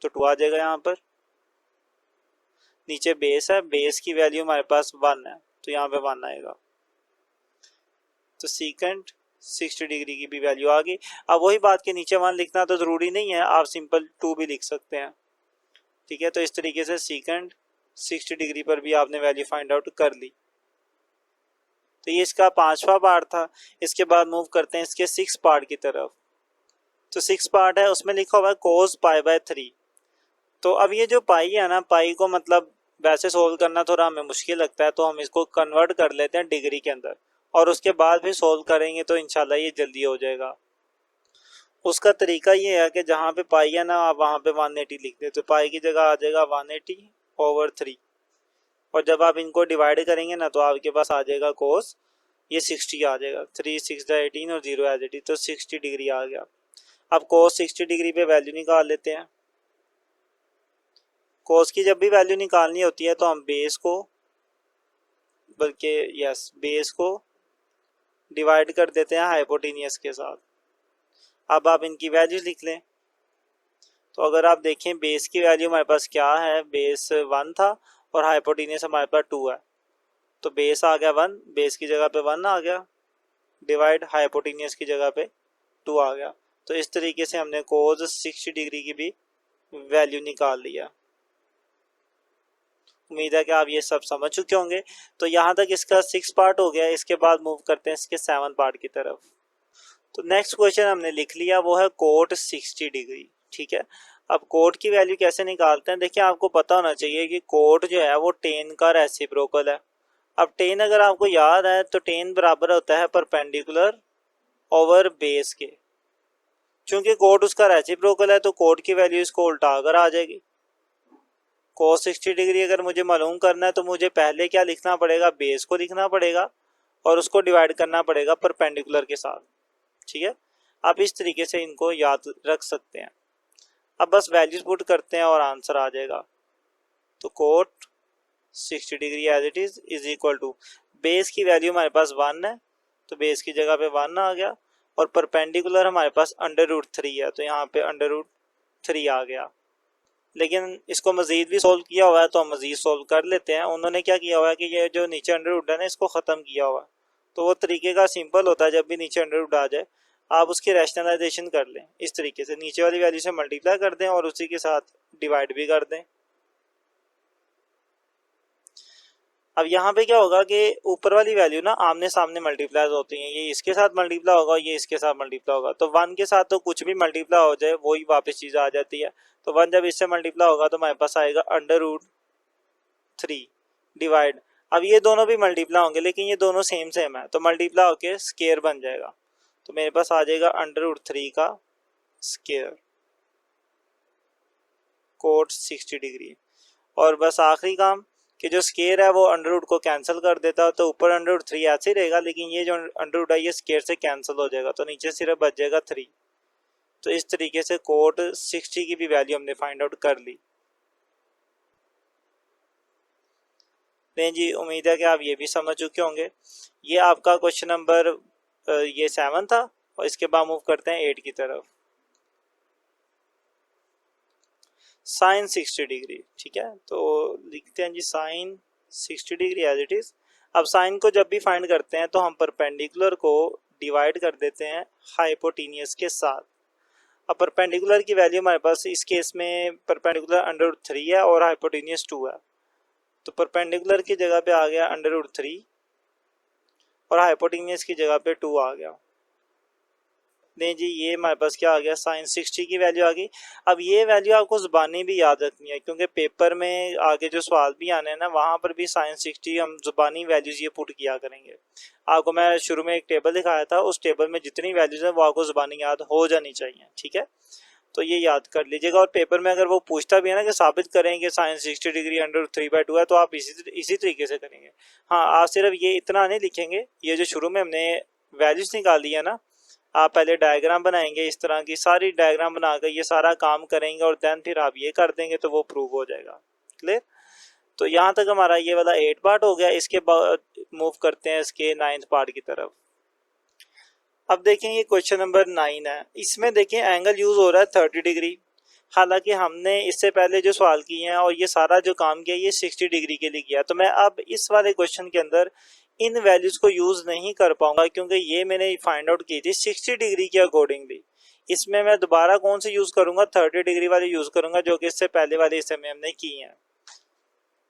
तो 2 आ जाएगा यहाँ पर। नीचे बेस है, बेस की वैल्यू हमारे पास 1 है तो यहाँ पे 1 आएगा। तो सीकेंड 60 डिग्री की भी वैल्यू आ गई। अब वही बात के नीचे 1 लिखना तो जरूरी नहीं है, आप सिंपल 2 भी लिख सकते हैं। ठीक है, तो इस तरीके से सीकेंड 60 डिग्री पर भी आपने वैल्यू फाइंड आउट कर ली। तो ये इसका 5वां पार्ट था। इसके बाद मूव करते हैं इसके 6 पार्ट की तरफ। तो 6 पार्ट है, उसमें लिखा हुआ है cos π/3। तो अब ये जो पाई है ना, पाई को मतलब वैसे सोल्व करना थोड़ा हमें मुश्किल लगता है, तो हम इसको कन्वर्ट कर लेते हैं डिग्री के अंदर, और उसके बाद फिर सोल्व करेंगे तो इंशाल्लाह ये जल्दी हो जाएगा। उसका तरीका ये है कि जहाँ पे पाई है ना, आप वहाँ पे 180 लिख देते, तो पाई की जगह आ जाएगा 180/3, और जब आप इनको डिवाइड करेंगे ना तो आपके पास आ जाएगा कोस, ये 60 आ जाएगा, 3 6 18 और 0 एज इट इज, तो 60 डिग्री आ गया। अब कोस 60 डिग्री पे वैल्यू निकाल लेते हैं। कोस की जब भी वैल्यू निकालनी होती है तो हम बेस को, बल्कि यस, बेस को डिवाइड कर देते हैं हाइपोटेनियस के साथ। अब आप इनकी वैल्यूज लिख लें। तो अगर आप देखें, बेस की वैल्यू हमारे पास क्या है, बेस 1 था और हाइपोटेनियस हमारे पास 2 है, तो बेस आ गया 1, बेस की जगह पे 1 आ गया, डिवाइड हाइपोटेनियस की जगह पे 2 आ गया। तो इस तरीके से हमने कोस 60 डिग्री की भी वैल्यू निकाल लिया। उम्मीद है कि आप ये सब समझ चुके होंगे। तो यहाँ तक इसका 6 पार्ट हो गया। इसके बाद मूव करते हैं इसके 7 पार्ट की तरफ। तो नेक्स्ट क्वेश्चन हमने लिख लिया, वो है कोट 60 डिग्री। ठीक है, अब कोट की वैल्यू कैसे निकालते हैं, देखिए आपको पता होना चाहिए कि कोट जो है वो टेन का रेसिप्रोकल है। अब टेन अगर आपको याद है तो टेन बराबर होता है परपेंडिकुलर ओवर बेस के। चूंकि कोट उसका रेसिप्रोकल है तो कोट की वैल्यू इसको उल्टा कर आ जाएगी। कोस 60 डिग्री अगर मुझे मालूम करना है तो मुझे पहले क्या लिखना पड़ेगा, बेस को लिखना पड़ेगा और उसको डिवाइड करना पड़ेगा परपेंडिकुलर के साथ। ठीक है, आप इस तरीके से इनको याद रख सकते हैं। अब बस वैल्यूज पुट करते हैं और आंसर आ जाएगा। तो cot 60 degree as it is equal to, base की वैल्यू हमारे पास 1 है तो बेस की जगह पे 1 आ गया, और परपेंडिकुलर हमारे पास √3 है तो यहाँ पे √3 आ गया। लेकिन इसको मज़ीद भी सोल्व किया हुआ है तो हम मज़ीद सोल्व कर लेते हैं। उन्होंने क्या किया हुआ है कि ये जो नीचे अंडर रूट है ना, इसको ख़त्म किया हुआ है। तो वो तरीके का सिंपल होता है, जब भी नीचे अंडर रूट आ जाए आप उसकी रैशनलाइजेशन कर लें। इस तरीके से नीचे वाली वैल्यू से मल्टीप्लाई कर दें और उसी के साथ डिवाइड भी कर दें। अब यहाँ पे क्या होगा कि ऊपर वाली वैल्यू ना आमने सामने मल्टीप्लाई होती हैं, ये इसके साथ मल्टीप्लाई होगा, ये इसके साथ मल्टीप्लाई होगा। तो 1 के साथ तो कुछ भी मल्टीप्लाई हो जाए वही वापस चीज़ आ जाती है। तो 1 जब इससे मल्टीप्लाई होगा तो हमारे पास आएगा अंडर रूट 3 डिवाइड। अब ये दोनों भी मल्टीप्लाई होंगे लेकिन ये दोनों सेम सेम है तो मल्टीप्लाई होके स्केयर बन जाएगा। तो मेरे पास आ जाएगा अंडर रूट 3 का स्केयर कोट 60 डिग्री। और बस आखिरी काम कि जो स्केयर है वो अंडर रूट को कैंसिल कर देता है, तो ऊपर अंडर रूट 3 ऐसे ही रहेगा, लेकिन ये जो अंडर रूट है ये स्केयर से कैंसिल हो जाएगा, तो नीचे सिर्फ बच जाएगा 3। तो इस तरीके से कोट 60 की भी वैल्यू हमने फाइंड आउट कर ली। नहीं जी, उम्मीद है कि आप ये भी समझ चुके होंगे। ये आपका क्वेश्चन नंबर ये 7 था और इसके बाद मूव करते हैं 8 की तरफ। साइन 60 डिग्री, ठीक है, तो लिखते हैं जी sine 60 degree as it is. अब साइन को जब भी फाइंड करते हैं तो हम परपेंडिकुलर को डिवाइड कर देते हैं हाइपोटेनियस के साथ। अब परपेंडिकुलर की वैल्यू हमारे पास इस केस में परपेंडिकुलर अंडर रूट 3 है और हाइपोटेनियस 2 है। तो परपेंडिकुलर की जगह पे आ गया अंडर रूट 3 और हाइपोटेनियस की जगह पे 2 आ गया। नहीं जी, ये हमारे पास क्या आ गया, साइन 60 की वैल्यू आ गई। अब ये वैल्यू आपको ज़ुबानी भी याद रखनी है क्योंकि पेपर में आगे जो सवाल भी आने हैं ना वहाँ पर भी साइन 60 हम ज़ुबानी वैल्यूज़ ये पुट किया करेंगे। आपको मैं शुरू में एक टेबल दिखाया था, उस टेबल में जितनी वैल्यूज़ हैं वो आपको ज़ुबानी याद हो जानी चाहिए, ठीक है। तो ये याद कर लीजिएगा। और पेपर में अगर वो पूछता भी है ना कि साबित करें कि साइन 60 डिग्री अंडर 3/2 है, तो आप इसी तरीके से करेंगे। हाँ, आप सिर्फ ये इतना नहीं लिखेंगे, ये जो शुरू में हमने वैल्यूज़ निकाली है ना, आप पहले डायग्राम बनाएंगे, इस तरह की सारी डायग्राम बनाकर ये सारा काम करेंगे और देन फिर आप ये कर देंगे तो वो प्रूव हो जाएगा। क्लियर। तो यहाँ तक हमारा ये वाला 8 पार्ट हो गया। इसके बाद मूव करते हैं इसके 9th पार्ट की तरफ। अब देखें ये क्वेश्चन नंबर 9 है। इसमें देखें एंगल यूज हो रहा है 30 डिग्री। हालांकि हमने इससे पहले जो सवाल किए हैं और ये सारा जो काम किया ये 60 डिग्री के लिए किया। तो मैं अब इस वाले क्वेश्चन के अंदर इन वैल्यूज को यूज नहीं कर पाऊंगा क्योंकि ये मैंने फाइंड आउट की थी 60 डिग्री के अकॉर्डिंगली। इसमें मैं दोबारा कौन सी यूज करूंगा, 30 डिग्री वाली यूज करूंगा जो कि इससे पहले वाले हिस्से में हमने की है।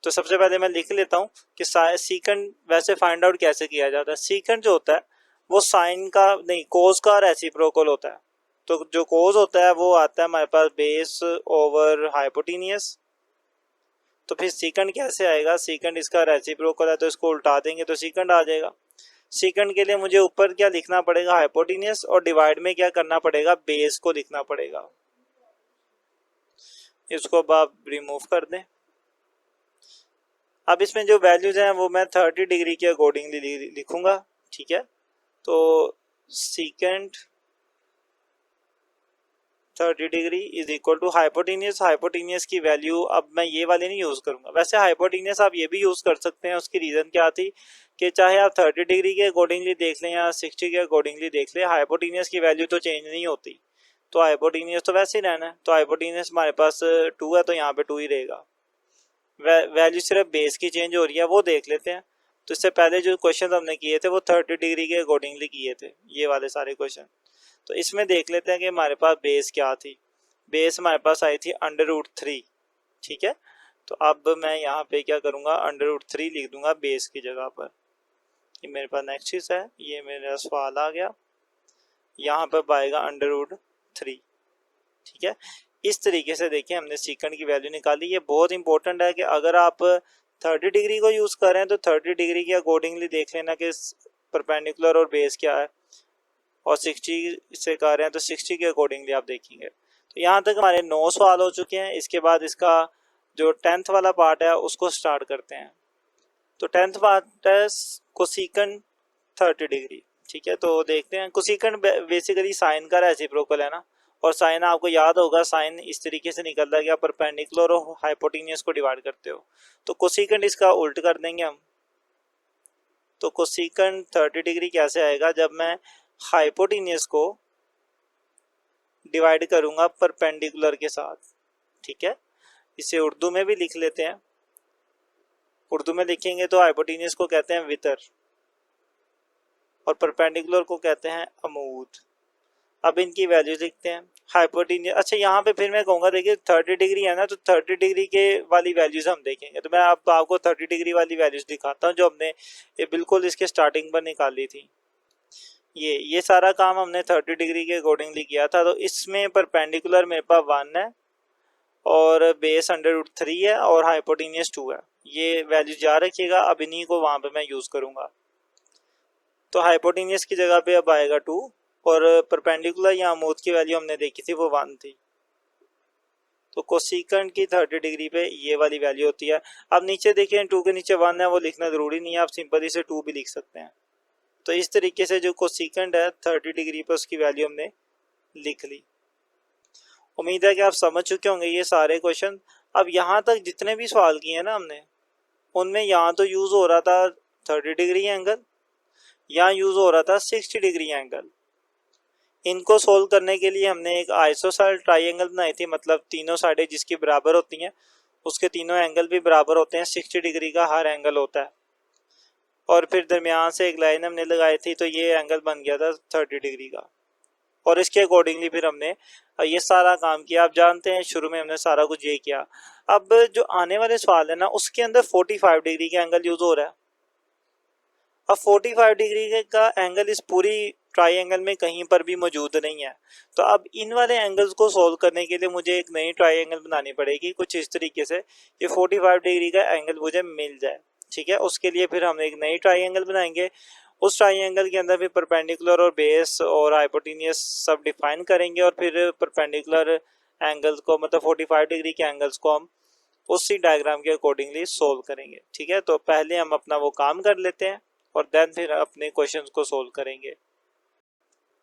तो सबसे पहले मैं लिख लेता हूँ कि सीकंड वैसे फाइंड आउट कैसे किया जाता है। सीकंड जो होता है वो साइन का नहीं, कोस का रेसिप्रोकल होता है। तो जो कोस होता है वो आता है हमारे पास बेस ओवर हाइपोटेनियस। तो फिर सीकंड कैसे आएगा, सीकंड इसका रेसिप्रोकल है तो इसको उल्टा देंगे तो सीकंड आ जाएगा। सीकंड के लिए मुझे ऊपर क्या लिखना पड़ेगा, हाइपोटेनियस, और डिवाइड में क्या करना पड़ेगा, बेस को लिखना पड़ेगा। इसको अब आप रिमूव कर दें। अब इसमें जो वैल्यूज हैं वो मैं 30 डिग्री के अकॉर्डिंगली लिखूंगा, ठीक है। तो secant 30 degree is equal to hypotenuse. Hypotenuse की वैल्यू अब मैं ये वाली नहीं यूज करूंगा, वैसे हाइपोटेनियस आप ये भी यूज कर सकते हैं। उसकी रीजन क्या थी कि चाहे आप 30 डिग्री के अकॉर्डिंगली देख लें या 60 के अकॉर्डिंगली देख लें, हाइपोटेनियस की वैल्यू तो चेंज नहीं होती। तो हाइपोटेनियस तो वैसे ही रहना है। तो हाइपोटेनियस हमारे पास 2 है तो यहाँ पे 2 ही रहेगा। वैल्यू सिर्फ बेस की चेंज हो रही है, वो देख लेते हैं। तो इससे पहले जो क्वेश्चन हमने किए थे वो 30 डिग्री के अकॉर्डिंगली किए थे, ये वाले सारे क्वेश्चन। तो इसमें देख लेते हैं कि हमारे पास बेस क्या थी। बेस हमारे पास आई थी अंडर रूट 3, ठीक है। तो अब मैं यहाँ पे क्या करूँगा, अंडर रूट 3 लिख दूंगा बेस की जगह पर। ये मेरे पास नेक्स्ट चीज है, ये मेरा सवाल आ गया। यहाँ पर आएगा अंडर रूट 3, ठीक है। इस तरीके से देखिए हमने सीकंड की वैल्यू निकाली। ये बहुत इंपॉर्टेंट है कि अगर आप 30 डिग्री को यूज़ कर रहे हैं तो 30 डिग्री के अकॉर्डिंगली देख लेना कि परपेंडिकुलर और बेस क्या है, और 60 से कर रहे हैं तो 60 के अकॉर्डिंगली आप देखेंगे। तो यहाँ तक हमारे 9 सवाल हो चुके हैं। इसके बाद इसका जो 10th वाला पार्ट है उसको स्टार्ट करते हैं। तो 10th पार्ट है कोसेकंड 30 डिग्री, ठीक है। तो देखते हैं, कोसेकंड बेसिकली साइन का रेसिप्रोकल है ना, और साइन आपको याद होगा साइन इस तरीके से निकलता है कि आप परपेंडिकुलर और हाइपोटेनियस को डिवाइड करते हो। तो कोसेकंड इसका उल्ट कर देंगे हम। तो कोसेकंड 30 डिग्री कैसे आएगा, जब मैं हाइपोटेनियस को डिवाइड करूंगा परपेंडिकुलर के साथ, ठीक है। इसे उर्दू में भी लिख लेते हैं। उर्दू में लिखेंगे तो हाइपोटेन्यूज को कहते हैं वितर और परपेंडिकुलर को कहते हैं अमूद। अब इनकी वैल्यूज लिखते हैं। हाइपोटेन्यूज, अच्छा यहाँ पे फिर मैं कहूँगा देखिए 30 डिग्री है ना, तो 30 डिग्री के वाली वैल्यूज हम देखेंगे। तो मैं आपको 30 डिग्री वाली वैल्यूज दिखाता हूँ जो हमने ये बिल्कुल इसके स्टार्टिंग पर निकाली थी। ये सारा काम हमने 30 डिग्री के अकॉर्डिंगली किया था। तो इसमें परपेंडिकुलर मेरे पास 1 है और बेस √3 है और हाइपोटेन्यूज 2 है। ये वैल्यूज याद रखिएगा, अब इन्हीं को वहाँ पे मैं यूज़ करूँगा। तो हाइपोटेन्यूज की जगह पे अब आएगा 2 और परपेंडिकुलर या अमूद की वैल्यू हमने देखी थी वो 1 थी। तो कोसेकेंट की 30 डिग्री पे ये वाली वैल्यू होती है। अब नीचे देखिए 2 के नीचे 1 है, वो लिखना ज़रूरी नहीं है, आप सिंपली से 2 भी लिख सकते हैं। तो इस तरीके से जो कोसेकेंट है 30 डिग्री पे उसकी वैल्यू हमने लिख ली। उम्मीद है कि आप समझ चुके होंगे ये सारे क्वेश्चन। अब यहाँ तक जितने भी सवाल किए हैं ना हमने, उनमें यहाँ तो यूज़ हो रहा था 30 डिग्री एंगल, यहाँ यूज़ हो रहा था 60 डिग्री एंगल। इनको सोल्व करने के लिए हमने एक आइसोसेलेस ट्राइंगल बनाई थी, मतलब तीनों साइडें जिसकी बराबर होती हैं उसके तीनों एंगल भी बराबर होते हैं, 60 डिग्री का हर एंगल होता है। और फिर दरमियान से एक लाइन हमने लगाई थी, तो ये एंगल बन गया था 30 डिग्री का। और इसके अकॉर्डिंगली फिर हमने ये सारा काम किया। आप जानते हैं शुरू में हमने सारा कुछ ये किया। अब जो आने वाले सवाल है ना, उसके अंदर 45 डिग्री का एंगल यूज हो रहा है। अब 45 डिग्री का एंगल इस पूरी ट्राइंगल में कहीं पर भी मौजूद नहीं है। तो अब इन वाले एंगल्स को सोल्व करने के लिए मुझे एक नई ट्राइंगल बनानी पड़ेगी कुछ इस तरीके से ये 45 डिग्री का एंगल मुझे मिल जाए। ठीक है, उसके लिए फिर हम एक नई ट्राइंगल बनाएंगे। उस ट्राइंगल के अंदर फिर परपेंडिकुलर और बेस और हाइपोटेन्यूज सब डिफाइन करेंगे और फिर परपेंडिकुलर एंगल्स को, मतलब 45 डिग्री के एंगल्स को हम उसी डायग्राम के अकॉर्डिंगली सोल्व करेंगे। ठीक है, तो पहले हम अपना वो काम कर लेते हैं और देन फिर अपने क्वेश्चंस को सोल्व करेंगे।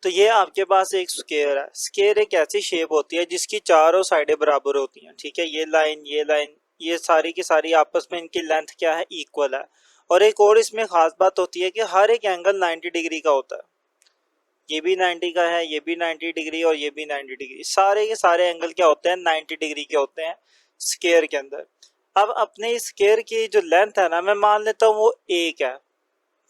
तो ये आपके पास एक स्क्वायर है। स्क्वायर एक ऐसी शेप होती है जिसकी चारों साइडें बराबर होती हैं। ठीक है, ये लाइन ये सारी की सारी आपस में इनकी लेंथ क्या है, इक्वल है। और एक और इसमें खास बात होती है कि हर एक एंगल 90 डिग्री का होता है। ये भी 90 का है, ये भी 90 डिग्री और ये भी 90 डिग्री। सारे के सारे एंगल क्या होते हैं, 90 डिग्री के होते हैं स्क्वायर के अंदर। अब अपने स्क्वायर की जो लेंथ है ना, मैं मान लेता हूँ वो 1 है।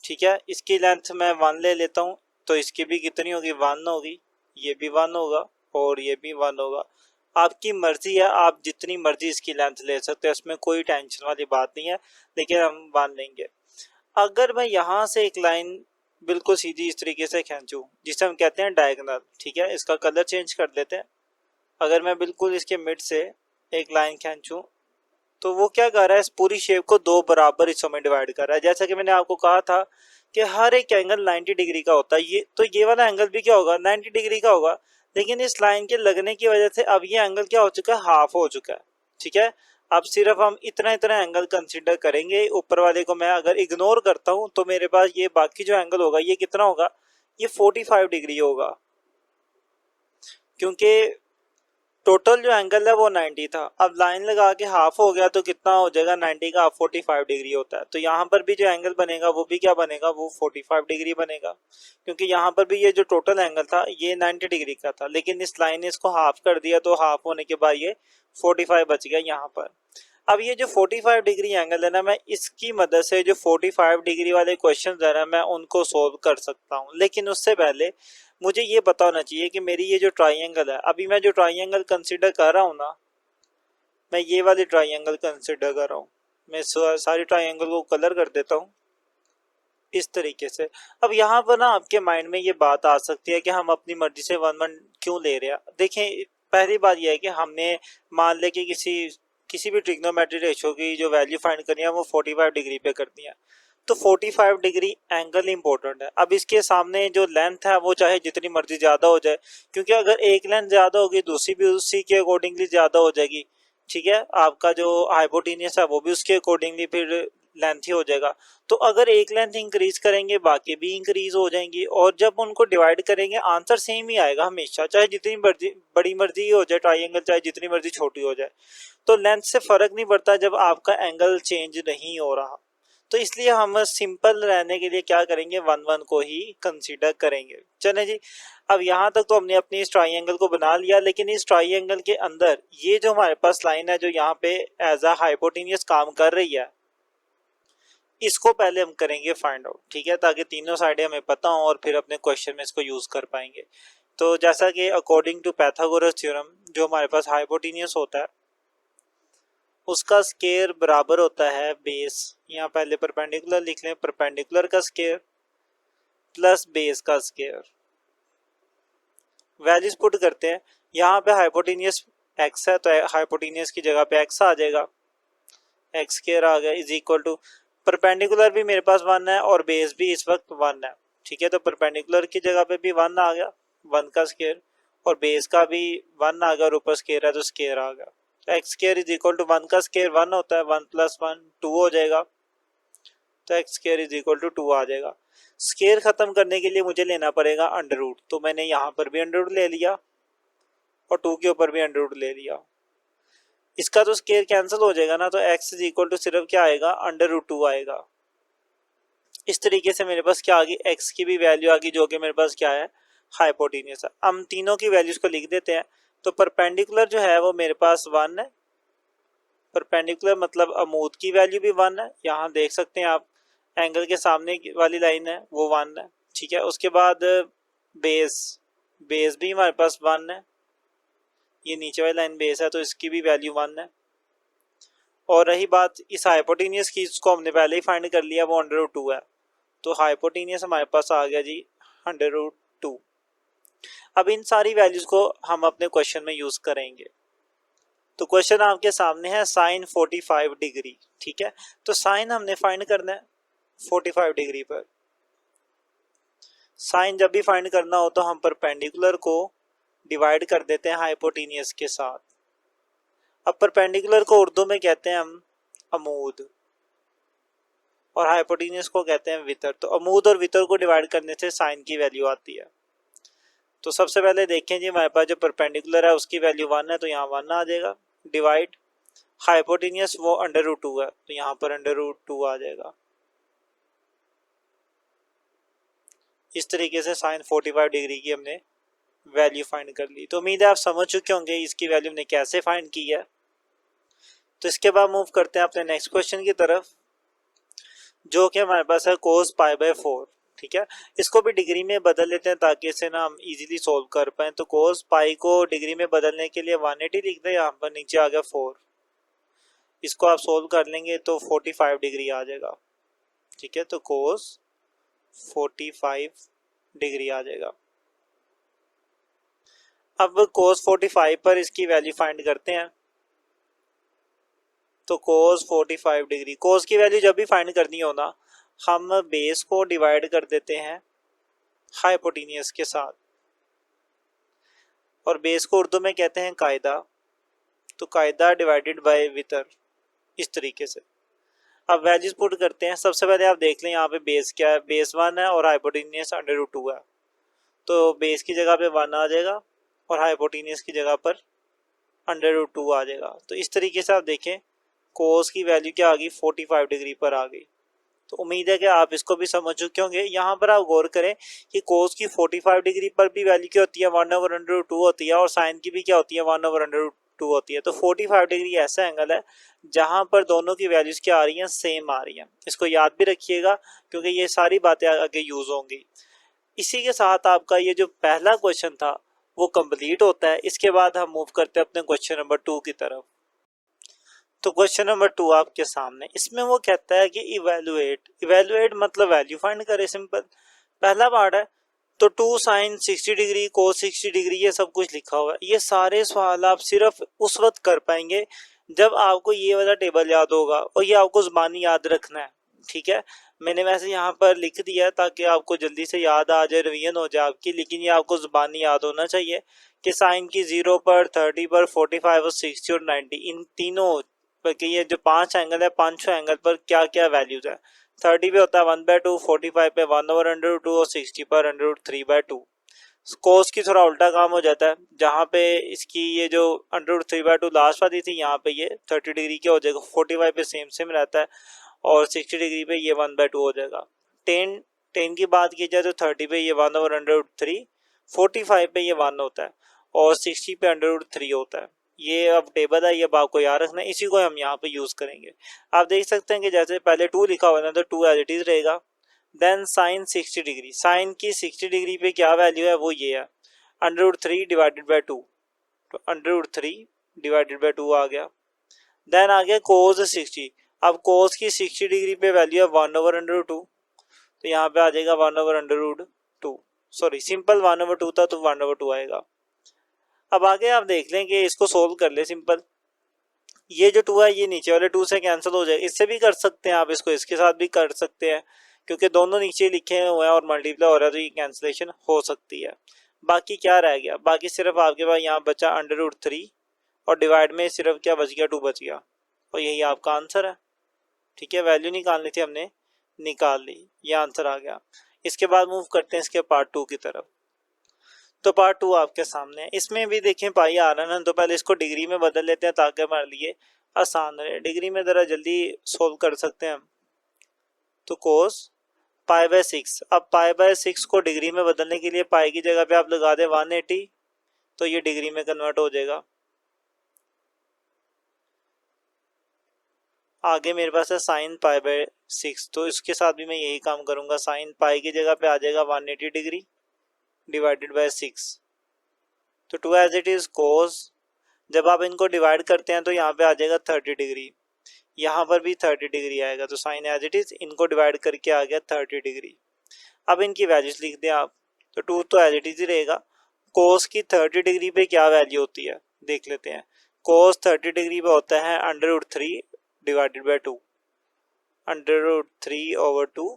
ठीक है, इसकी लेंथ मैं 1 ले लेता हूँ, तो इसकी भी कितनी होगी, 1 होगी। ये भी 1 होगा और ये भी 1 होगा। आपकी मर्जी है, आप जितनी मर्जी इसकी लेंथ ले सकते हैं, इसमें कोई टेंशन वाली बात नहीं है, लेकिन हम 1 लेंगे। अगर मैं यहाँ से एक लाइन बिल्कुल सीधी इस तरीके से खींचूं जिसे हम कहते हैं डायगोनल, ठीक है, इसका कलर चेंज कर देते हैं। अगर मैं बिल्कुल इसके मिड से एक लाइन खींचूं तो वो क्या कर रहा है, इस पूरी शेप को 2 बराबर हिस्सों में डिवाइड कर रहा है। जैसा कि मैंने आपको कहा था कि हर एक एंगल 90 डिग्री का होता है, ये वाला एंगल भी क्या होगा, 90 डिग्री का होगा। लेकिन इस लाइन के लगने की वजह से अब ये एंगल क्या हो चुका है, हाफ हो चुका है। ठीक है, अब सिर्फ हम इतना इतना एंगल कंसिडर करेंगे, ऊपर वाले को मैं अगर इग्नोर करता हूं तो मेरे पास ये बाकी जो एंगल होगा ये कितना होगा, ये 45 डिग्री होगा। क्योंकि टोटल जो एंगल है वो 90 था, अब लाइन लगा के हाफ हो गया तो कितना हो जाएगा, 90 का 45 डिग्री होता है। तो यहाँ पर भी जो एंगल बनेगा वो भी क्या बनेगा, वो 45 डिग्री बनेगा। क्योंकि यहाँ पर भी ये जो टोटल एंगल था ये 90 डिग्री का था, लेकिन इस लाइन ने इसको हाफ कर दिया, तो हाफ होने के बाद ये 45 बच गया यहाँ पर। अब ये जो 45 डिग्री एंगल है ना, मैं इसकी मदद से जो 45 डिग्री वाले क्वेश्चन है ना, मैं उनको सोल्व कर सकता हूँ। लेकिन उससे पहले मुझे ये पता होना चाहिए कि मेरी ये जो ट्राइंगल है, अभी मैं जो ट्राइंगल कंसिडर कर रहा हूँ ना, मैं ये वाली ट्राइंगल कंसिडर कर रहा हूँ। मैं सारी ट्राइंगल को कलर कर देता हूँ इस तरीके से। अब यहाँ पर ना आपके माइंड में ये बात आ सकती है कि हम अपनी मर्जी से 1 क्यों ले रहे हैं। देखें, पहली बात यह है कि हमने मान ले कि किसी भी ट्रिग्नोमेट्री रेशियो की जो वैल्यू फाइंड करनी है वो 45 डिग्री पे करनी है, तो 45 डिग्री एंगल इंपॉर्टेंट है। अब इसके सामने जो लेंथ है वो चाहे जितनी मर्जी ज़्यादा हो जाए, क्योंकि अगर एक लेंथ ज़्यादा होगी दूसरी भी उसी के अकॉर्डिंगली ज़्यादा हो जाएगी। ठीक है, आपका जो हाइपोटेन्यूज है वो भी उसके अकॉर्डिंगली फिर लेंथ ही हो जाएगा। तो अगर एक लेंथ इंक्रीज करेंगे बाकी भी इंक्रीज हो जाएंगी, और जब उनको डिवाइड करेंगे आंसर सेम ही आएगा हमेशा, चाहे जितनी मर्जी बड़ी मर्जी हो जाए ट्राइंगल, चाहे जितनी मर्जी छोटी हो जाए। तो लेंथ से फर्क नहीं पड़ता जब आपका एंगल चेंज नहीं हो रहा। तो इसलिए हम सिंपल रहने के लिए क्या करेंगे, 1 1 को ही कंसीडर करेंगे। चले जी, अब यहाँ तक तो हमने अपनी इस ट्राइंगल को बना लिया, लेकिन इस ट्राइंगल के अंदर ये जो हमारे पास लाइन है जो यहाँ पे एज अ हाइपोटेनियस काम कर रही है, इसको पहले हम करेंगे फाइंड आउट, ठीक है, ताकि तीनों साइडें हमें पता हो और फिर अपने क्वेश्चन में इसको यूज कर पाएंगे। तो जैसा कि अकॉर्डिंग टू पाइथागोरस थ्योरम, जो हमारे पास हाइपोटेनियस होता है उसका स्केयर बराबर होता है बेस, यहाँ पहले परपेंडिकुलर लिख लें, परपेंडिकुलर का स्केयर प्लस बेस का स्केयर। वैल्यूज पुट करते हैं, यहाँ पे हाइपोटेनियस x है तो हाइपोटेनियस की जगह पे x आ जाएगा, एक्स स्केयर आ गया इज इक्वल टू, परपेंडिकुलर भी मेरे पास 1 है और बेस भी इस वक्त 1 है, ठीक है, तो परपेंडिकुलर की जगह पे भी 1 आ गया, 1 का स्केयर, और बेस का भी 1 आ गया और ऊपर स्केयर है तो स्केयर आ गया। तो X square is equal to 1 का स्केयर 1 होता है, 1 + 1 2 हो जाएगा, तो X square is equal to 2 आ जाएगा। स्केयर खत्म करने के लिए मुझे लेना पड़ेगा अंडर रूट, तो मैंने यहाँ पर भी अंडर रूट ले लिया और 2 के ऊपर भी अंडर रूट ले लिया। इसका तो स्केयर कैंसिल हो जाएगा ना, तो x इज इक्वल टू सिर्फ क्या आएगा, अंडर रूट 2 आएगा। इस तरीके से मेरे पास क्या आ गई, x की भी वैल्यू आ गई जो कि मेरे पास क्या है, हाइपोटेनियस है। हम तीनों की वैल्यूज को लिख देते हैं। तो परपेंडिकुलर जो है वो मेरे पास 1 है, परपेंडिकुलर मतलब अमूद की वैल्यू भी 1 है, यहाँ देख सकते हैं आप, एंगल के सामने वाली लाइन है वो 1 है, ठीक है। उसके बाद बेस, बेस भी हमारे पास 1 है, ये नीचे वाली लाइन बेस है तो इसकी भी वैल्यू 1 है। और रही बात इस हाइपोटेनियस की, इसको हमने पहले ही फाइंड कर लिया, वो अंडर रूट 2 है, तो हाइपोटेनियस हमारे पास आ गया जी अंडर रूट 2। अब इन सारी वैल्यूज को हम अपने क्वेश्चन में यूज करेंगे। तो क्वेश्चन आपके सामने है साइन 45 डिग्री, ठीक है, तो साइन हमने फाइंड करना है 45 डिग्री पर। साइन जब भी फाइंड करना हो तो हम परपेंडिकुलर को डिवाइड कर देते हैं हाइपोटेनियस के साथ। अब परपेंडिकुलर को उर्दू में कहते हैं हम अमूद और हाइपोटेनियस को कहते हैं वितर। तो अमूद और वितर को डिवाइड करने से साइन की वैल्यू आती है। तो सबसे पहले देखें जी, हमारे पास जो परपेंडिकुलर है उसकी वैल्यू 1 है तो यहाँ 1 आ जाएगा, डिवाइड हाइपोटेनियस वो अंडर रूट 2 है तो यहाँ पर अंडर रूट 2 आ जाएगा। इस तरीके से साइन 45 डिग्री की हमने वैल्यू फाइंड कर ली। तो उम्मीद है आप समझ चुके होंगे इसकी वैल्यू हमने कैसे फाइंड की है। तो इसके बाद मूव करते हैं अपने नेक्स्ट क्वेश्चन की तरफ, जो कि हमारे पास है cos π/4, ठीक है। इसको भी डिग्री में बदल लेते हैं ताकि इसे ना हम इजीली सोल्व कर पाए। तो cos π को डिग्री में बदलने के लिए 180 लिख दें, यहाँ पर नीचे आ गया 4, इसको आप सोल्व कर लेंगे तो 45 डिग्री आ जाएगा, ठीक है। तो cos 45 डिग्री आ जाएगा। अब cos 45 पर इसकी वैल्यू फाइंड करते हैं। तो cos 45 डिग्री, cos की वैल्यू जब भी फाइंड करनी हो ना, हम बेस को डिवाइड कर देते हैं हाइपोटेनियस के साथ, और बेस को उर्दू में कहते हैं कायदा। तो कायदा डिवाइडेड बाय वितर, इस तरीके से। अब वैल्यूज पुट करते हैं। सबसे पहले आप देख लें यहाँ पे बेस क्या है, बेस 1 है और हाइपोटेनियस अंडर रूट 2 है, तो बेस की जगह पे 1 आ जाएगा और हाइपोटेनियस की जगह पर अंडर रूट 2 आ जाएगा। तो इस तरीके से आप देखें कोस की वैल्यू क्या आ गई, 45 डिग्री पर आ गई। तो उम्मीद है कि आप इसको भी समझ चुके होंगे। यहाँ पर आप गौर करें कि कोस की 45 डिग्री पर भी वैल्यू क्या होती है, 1/√2 होती है, और साइन की भी क्या होती है, 1/√2 होती है। तो 45 डिग्री ऐसा एंगल है जहां पर दोनों की वैल्यूज क्या आ रही हैं, सेम आ रही हैं। इसको याद भी रखिएगा क्योंकि ये सारी बातें आगे यूज होंगी। इसी के साथ आपका ये जो पहला क्वेश्चन था वो कंप्लीट होता है। इसके बाद हम मूव करते हैं अपने क्वेश्चन नंबर 2 की तरफ। तो क्वेश्चन नंबर 2 आपके सामने, इसमें वो कहता है कि इवेलुएट मतलब वैल्यू फाइंड करें। सिंपल पहला पार्ट है। तो 2 साइन 60 डिग्री cos 60 डिग्री ये सब कुछ लिखा हुआ है। ये सारे सवाल आप सिर्फ उस वक्त कर पाएंगे जब आपको ये वाला टेबल याद होगा, और ये आपको ज़बानी याद रखना है, ठीक है। मैंने वैसे यहाँ पर लिख दिया ताकि आपको जल्दी से याद आ जाए, रिवीजन हो जाए आपकी, लेकिन ये आपको ज़बानी याद होना चाहिए कि साइन की 0 पर, 30 पर, 45 और 60 और 90, इन तीनों कि ये जो 5 एंगल है, 5 एंगल पर क्या क्या वैल्यूज है। 30 पे होता है 1/2, 45 पे 1/√2 और 60 पर √3/2। कोस की थोड़ा उल्टा काम हो जाता है, जहाँ पे इसकी ये जो √3/2 लास्ट वाली थी, यहाँ पे ये 30 डिग्री के हो जाएगा, 45 पे सेम रहता है, और 60 डिग्री पे ये 1/2 हो जाएगा। 10 की बात की जाए तो 30 पे ये 1/√3, 45 पे ये 1 होता है और 60 पे √3 होता है। ये अब टेबल है, ये अब आपको याद रखना है, इसी को हम यहाँ पे यूज करेंगे। आप देख सकते हैं कि जैसे पहले 2 लिखा हुआ है ना, तो 2 एज इट इज रहेगा। देन साइन 60 डिग्री, साइन की 60 डिग्री पे क्या वैल्यू है, वो ये है √3 डिवाइडेड बाई 2, तो √3 डिवाइडेड बाई 2 आ गया। देन आ गया कोस 60, अब कोस की 60 डिग्री पे वैल्यू है 1/√2, तो यहाँ पे आ जाएगा 1/√2, सॉरी सिंपल 1/2 था तो 1/2 आएगा। अब आगे आप देख लें कि इसको सोल्व कर ले सिंपल। ये जो 2 है ये नीचे वाले 2 से कैंसिल हो जाएगा, इससे भी कर सकते हैं आप, इसको इसके साथ भी कर सकते हैं, क्योंकि दोनों नीचे लिखे हुए हैं और मल्टीप्लाई हो रहा है तो ये कैंसिलेशन हो सकती है। बाकी क्या रह गया, बाकी सिर्फ आपके पास यहाँ बचा √3 और डिवाइड में सिर्फ क्या बच गया, 2 बच गया, और यही आपका आंसर है। ठीक है, वैल्यू निकालनी थी, हमने निकाल ली, ये आंसर आ गया। इसके बाद मूव करते हैं इसके पार्ट 2 की तरफ। तो पार्ट 2 आपके सामने है, इसमें भी देखें पाई आ रहा है ना, तो पहले इसको डिग्री में बदल लेते हैं ताकि हमारे लिए आसान रहे। डिग्री में ज़रा जल्दी सोल्व कर सकते हैं हम। तो कोस π/6, अब π/6 को डिग्री में बदलने के लिए पाई की जगह पे आप लगा दें 180, तो ये डिग्री में कन्वर्ट हो जाएगा। आगे मेरे पास है साइन π/6, तो इसके साथ भी मैं यही काम करूंगा, साइन पाई की जगह पे आ जाएगा 180 डिग्री डिवाइडेड बाय 6, तो 2 एज इट इज कोस, जब आप इनको डिवाइड करते हैं तो यहाँ पे आ जाएगा 30 डिग्री, यहाँ पर भी 30 डिग्री आएगा, तो साइन एज इट इज, इनको डिवाइड करके आ गया 30 डिग्री। अब इनकी वैल्यूज लिख दें आप, तो 2 तो एज इट इज ही रहेगा। कोस की 30 डिग्री पे क्या वैल्यू होती है देख लेते हैं। कोस 30 डिग्री पे होता है √3 डिवाइडेड बाई 2, √3/2,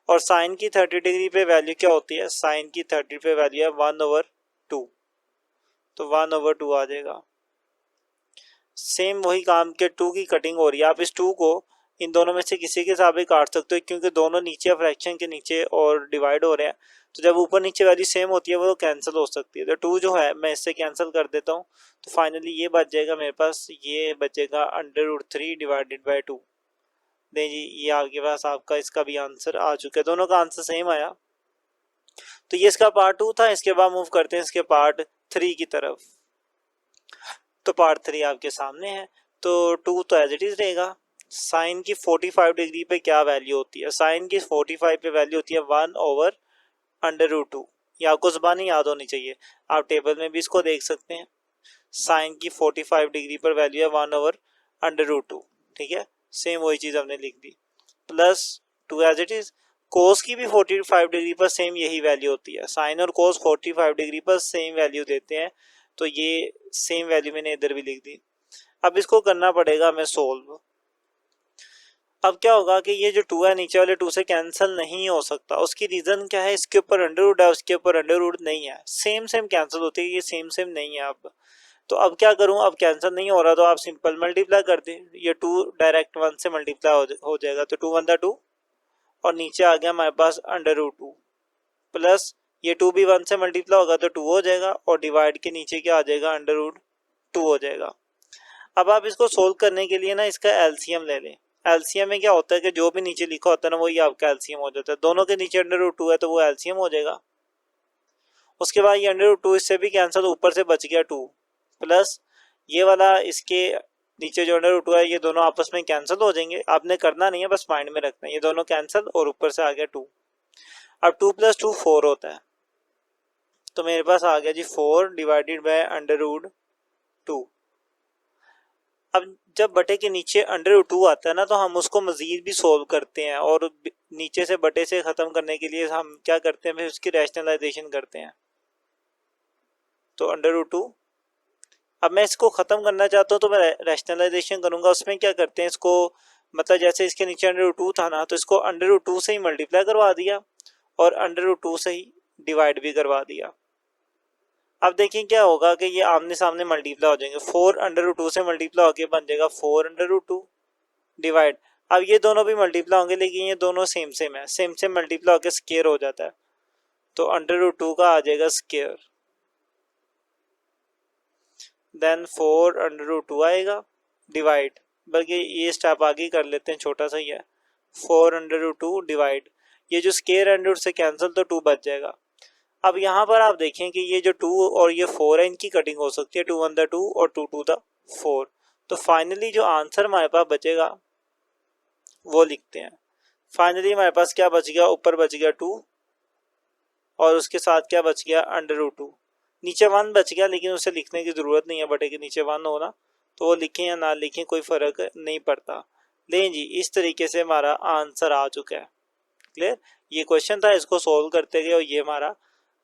और साइन की 30 डिग्री पे वैल्यू क्या होती है, साइन की 30 पे वैल्यू है 1/2, तो 1/2 आ जाएगा। सेम वही काम के 2 की कटिंग हो रही है, आप इस 2 को इन दोनों में से किसी के साथ भी काट सकते हो, क्योंकि दोनों नीचे फ्रैक्शन के नीचे और डिवाइड हो रहे हैं, तो जब ऊपर नीचे वैल्यू सेम होती है वो कैंसिल हो सकती है। तो 2 जो है मैं इससे कैंसिल कर देता हूँ, तो फाइनली ये बच जाएगा मेरे पास, ये बचेगा √3 डिवाइडेड बाई 2। नहीं जी, ये आपके पास आपका इसका भी आंसर आ चुका है, दोनों का आंसर सेम आया। तो ये इसका पार्ट 2 था। इसके बाद मूव करते हैं इसके पार्ट 3 की तरफ। तो पार्ट 3 आपके सामने है। तो 2 तो एज इट इज रहेगा। साइन की 45 डिग्री पे क्या वैल्यू होती है, साइन की 45 पे वैल्यू होती है 1/√2। ये आपको ज़बानी याद होनी चाहिए, आप टेबल में भी इसको देख सकते हैं। साइन की 45 डिग्री पर वैल्यू है 1/√2, ठीक है, सेम वही चीज़ हमने लिख दी, प्लस 2 एज इट इज। कोस की भी 45 डिग्री पर सेम यही वैल्यू होती है, साइन और कोस 45 डिग्री पर सेम वैल्यू देते हैं, तो ये सेम वैल्यू मैंने इधर भी लिख दी। अब इसको करना पड़ेगा हमें सोल्व। अब क्या होगा कि ये जो 2 है नीचे वाले 2 से कैंसिल नहीं हो सकता, उसकी रीज़न क्या है, इसके ऊपर अंडर है, उसके ऊपर अंडर नहीं है, सेम सेम कैंसिल होती है, ये सेम सेम नहीं है। अब तो अब क्या करूं, अब कैंसिल नहीं हो रहा तो आप सिंपल मल्टीप्लाई कर दें, ये 2 डायरेक्ट 1 से मल्टीप्लाई हो जाएगा, तो 2 1 2, और नीचे आ गया हमारे पास √2, प्लस ये 2 भी 1 से मल्टीप्लाई होगा तो 2 हो जाएगा, और डिवाइड के नीचे क्या आ जाएगा, √2 हो जाएगा। अब आप इसको सोल्व करने के लिए ना इसका एलसीएम ले लें। एलसीएम में क्या होता है कि जो भी नीचे लिखा होता है ना वही आपका एलसीएम हो जाता है, दोनों के नीचे √2 है तो वो एलसीएम हो जाएगा। उसके बाद ये √2 इससे भी कैंसिल, ऊपर से बच गया 2, प्लस ये वाला इसके नीचे जो √2 है ये दोनों आपस में कैंसिल हो जाएंगे, आपने करना नहीं है, बस माइंड में रखना है, ये दोनों कैंसिल, और ऊपर से आ गया 2। अब 2 + 2 4 होता है, तो मेरे पास आ गया जी 4 डिवाइडेड बाय √2। अब जब बटे के नीचे √2 आता है ना, तो हम उसको मजीद भी सोल्व करते हैं, और नीचे से बटे से ख़त्म करने के लिए हम क्या करते हैं, फिर उसकी रैशनलाइजेशन करते हैं। तो √2, अब मैं इसको ख़त्म करना चाहता हूँ तो मैं रैशनलाइजेशन करूँगा, उसमें क्या करते हैं इसको, मतलब जैसे इसके नीचे √2 था ना, तो इसको √2 से ही मल्टीप्लाई करवा दिया और √2 से ही डिवाइड भी करवा दिया। अब देखिए क्या होगा कि ये आमने सामने मल्टीप्लाई हो जाएंगे, 4 √2 से मल्टीप्लाई होके बन जाएगा 4 √2 डिवाइड। अब ये दोनों भी मल्टीप्लाई होंगे, लेकिन ये दोनों सेम सेम है, सेम सेम मल्टीप्लाई होकर स्क्वायर हो जाता है, तो √2 का आ जाएगा स्क्वायर, देन 4 √2 आएगा डिवाइड, बल्कि ये स्टेप आगे कर लेते हैं, छोटा सा ही है। 4√2 डिवाइड, ये जो स्क्वायर अंडर रूट से कैंसिल तो 2 बच जाएगा। अब यहाँ पर आप देखें कि ये जो 2 और ये 4 है, इनकी कटिंग हो सकती है, 2 1 द 2 और 2 2 द 4। तो फाइनली जो आंसर हमारे पास बचेगा वो लिखते हैं। फाइनली हमारे पास क्या बच गया, ऊपर बच गया 2 और उसके साथ क्या बच गया अंडर रूट 2। नीचे 1 बच गया, लेकिन उसे लिखने की ज़रूरत नहीं है, बटे के नीचे 1 होना, तो वो लिखें या ना लिखें कोई फ़र्क नहीं पड़ता। लें जी, इस तरीके से हमारा आंसर आ चुका है। क्लियर, ये क्वेश्चन था, इसको सोल्व करते गए और ये हमारा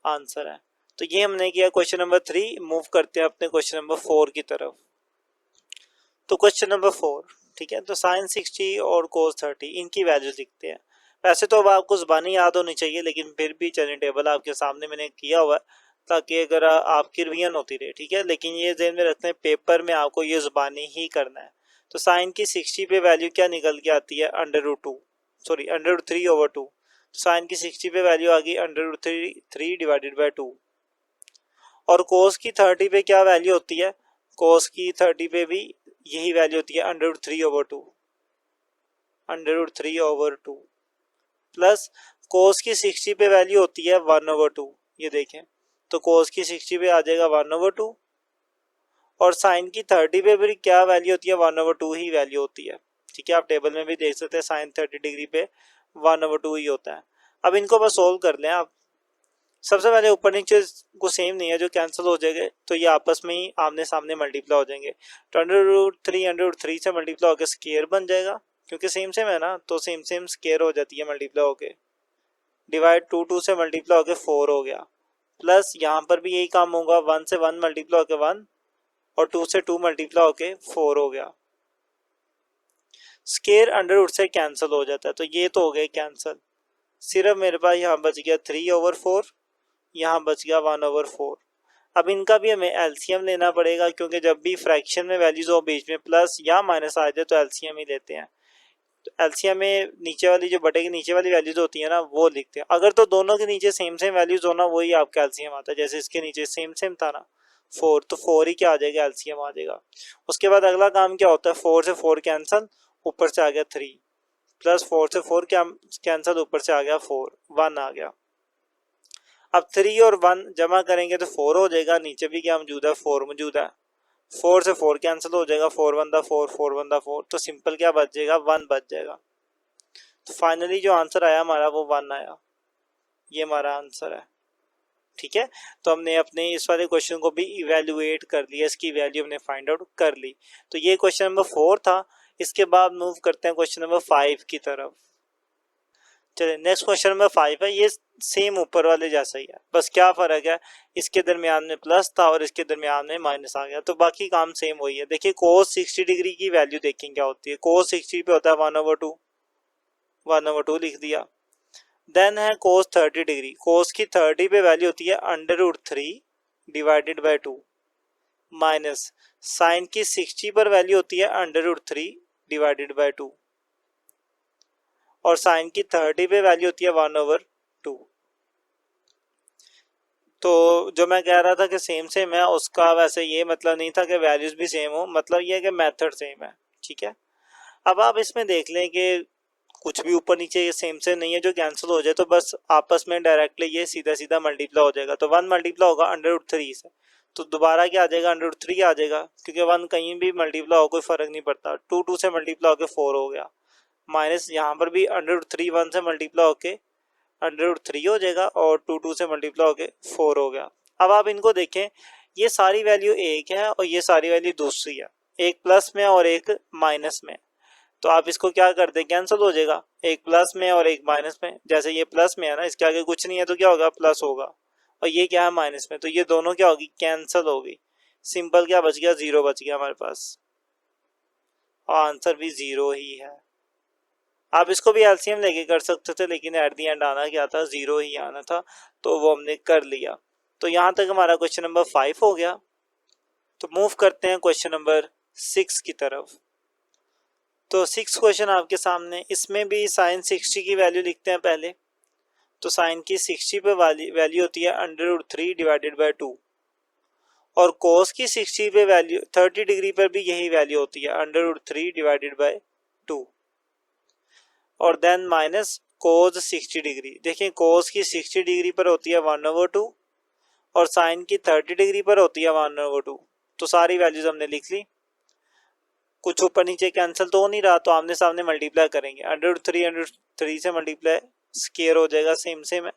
आंसर है। तो ये हमने किया क्वेश्चन नंबर 3। मूव करते हैं अपने क्वेश्चन नंबर 4 की तरफ। तो क्वेश्चन नंबर 4, ठीक है, तो साइन 60 और कोस 30 इनकी वैल्यूज लिखते हैं। वैसे तो अब आपको ज़बानी याद होनी चाहिए, लेकिन फिर भी चलिए टेबल आपके सामने मैंने किया हुआ है ताकि अगर आपकी रिवीजन होती रहे, ठीक है। लेकिन ये ध्यान में रखते हैं, पेपर में आपको ये ज़बानी ही करना है। तो साइन की 60 पे वैल्यू क्या निकल के आती है, अंडर रूट 3/2। साइन की 60 पे वैल्यू आ गई अंडर रूट 3 डिवाइडेड बाई 2। और कोस की 30 पे क्या वैल्यू होती है, कोस की 30 पे भी यही वैल्यू होती है अंडर रूट 3/2 प्लस कोस की 60 पे वैल्यू होती है 1/2। ये देखें, तो कोस की 60 पे आ जाएगा 1/2 और साइन की 30 पे भी क्या वैल्यू होती है, 1/2 ही वैल्यू होती है, ठीक है। आप टेबल में भी देख सकते हैं साइन 30 डिग्री पे 1/2 ही होता है। अब इनको बस सोल्व कर लें आप। सबसे पहले ऊपर नीचे को सेम नहीं है, जो कैंसिल हो जाएंगे तो ये आपस में ही आमने सामने मल्टीप्लाई हो जाएंगे। तो अंडर रूट 3 से मल्टीप्लाई होकर स्क्वायर बन जाएगा, क्योंकि सेम सेम है ना, तो सेम सेम स्क्वायर हो जाती है मल्टीप्लाई होके। डिवाइड 2 से मल्टीप्लाई होकर 4 हो गया, प्लस यहाँ पर भी यही काम होगा, 1 से 1 मल्टीप्लाई होकर 1 और 2 से 2 मल्टीप्लाई होकर 4 हो गया। स्क्वायर अंडर रूट से कैंसिल हो जाता है, तो ये तो हो गए कैंसिल। सिर्फ मेरे पास यहाँ बच गया 3/4, यहाँ बच गया 1/4। अब इनका भी हमें एलसीएम लेना पड़ेगा, क्योंकि जब भी फ्रैक्शन में वैल्यूज हो बीच में प्लस या माइनस आ जाए तो एलसीएम ही लेते हैं। तो एलसीएम में नीचे वाली जो बटे की नीचे वाली वैल्यूज होती है ना, वो लिखते हैं। अगर तो दोनों के नीचे सेम सेम वैल्यूज हो ना, वही आपका एलसीएम आता है। जैसे इसके नीचे सेम सेम था ना 4, तो 4 ही क्या आ जाएगा, एलसीएम आ जाएगा। उसके बाद अगला काम क्या होता है, 4 से 4 कैंसिल, ऊपर से आ गया 3, प्लस 4 से 4 कैंसिल, ऊपर से आ गया 4, 1 आ गया। अब 3 और 1 जमा करेंगे तो 4 हो जाएगा, नीचे भी क्या मौजूद है, 4 मौजूद है। 4 से 4 कैंसिल हो जाएगा, 4 1 दा 4, 4 1 दा 4, तो सिंपल क्या बच जाएगा, 1 बच जाएगा। तो फाइनली जो आंसर आया हमारा वो 1 आया, ये हमारा आंसर है, ठीक है। तो हमने अपने इस वाले क्वेश्चन को भी इवेल्युएट कर लिया, इसकी वैल्यू हमने फाइंड आउट कर ली। तो ये क्वेश्चन नंबर 4 था। इसके बाद मूव करते हैं क्वेश्चन नंबर 5 की तरफ। चलिए, नेक्स्ट क्वेश्चन नंबर 5 है, ये सेम ऊपर वाले जैसा ही है, बस क्या फ़र्क है, इसके दरमियान में प्लस था और इसके दरमियान में माइनस आ गया, तो बाकी काम सेम वही है। देखिए, कोस 60 डिग्री की वैल्यू देखें क्या होती है। कोस 60 पे होता है 1/2, 1/2 लिख दिया। देन है कोस 30 डिग्री, कोस की 30 पे वैल्यू होती है under root 3 divided by 2, minus sine की 60 पर वैल्यू होती है अंडर रूट 3 डिवाइडेड बाई 2 और साइन की 30 पे वैल्यू होती है 1/2। तो जो मैं कह रहा था कि सेम सेम है, उसका वैसे ये मतलब नहीं था कि वैल्यूज भी सेम हो, मतलब ये है कि मेथड सेम है, ठीक है। अब आप इसमें देख लें कि कुछ भी ऊपर नीचे ये सेम सेम नहीं है जो कैंसिल हो जाए, तो बस आपस में डायरेक्टली ये सीधा सीधा मल्टीप्लाई हो जाएगा। तो 1 मल्टीप्लाई होगा अंडर रूट 3 से, तो दोबारा क्या आ जाएगा, अंडर रूट 3 आ जाएगा, क्योंकि 1 कहीं भी मल्टीप्लाई हो कोई फर्क नहीं पड़ता। 2 2 से मल्टीप्लाई होकर 4 हो गया, माइनस यहाँ पर भी अंडर रूट 3 1 से मल्टीप्लाई होके अंडर रूट 3 हो जाएगा और 2 2 से मल्टीप्लाई होके 4 हो गया। अब आप इनको देखें, ये सारी वैल्यू एक है और ये सारी वैल्यू दूसरी है, एक प्लस में और एक माइनस में। तो आप इसको क्या कर दे, कैंसिल हो जाएगा, एक प्लस में और एक माइनस में। जैसे ये प्लस में है ना, इसके आगे कुछ नहीं है, तो क्या होगा, प्लस होगा, और ये क्या है, माइनस में, तो ये दोनों क्या होगी, कैंसिल होगी। सिंपल क्या बच गया, 0 बच गया हमारे पास, और आंसर भी 0 ही है। आप इसको भी एलसीएम लेके कर सकते थे, लेकिन एट दी एंड आना क्या था, 0 ही आना था, तो वो हमने कर लिया। तो यहाँ तक हमारा क्वेश्चन नंबर 5 हो गया। तो मूव करते हैं क्वेश्चन नंबर 6 की तरफ। तो 6 क्वेश्चन आपके सामने, इसमें भी साइन 60 की वैल्यू लिखते हैं पहले। तो साइन की 60 पे वैल्यू होती है अंडर रूट 3 डिवाइडेड बाई 2 और कोस की 60 पे वैल्यू 30 डिग्री पर भी यही वैल्यू होती है √3 डिवाइडेड बाय 2 और देन माइनस कोस 60 डिग्री। देखिए कोस की 60 डिग्री पर होती है 1/2 और साइन की 30 डिग्री पर होती है 1/2। तो सारी वैल्यूज हमने लिख ली, कुछ ऊपर नीचे कैंसिल तो हो नहीं रहा, तो आमने सामने मल्टीप्लाई करेंगे। √3 से मल्टीप्लाई स्क्वायर हो जाएगा, सेम सेम है।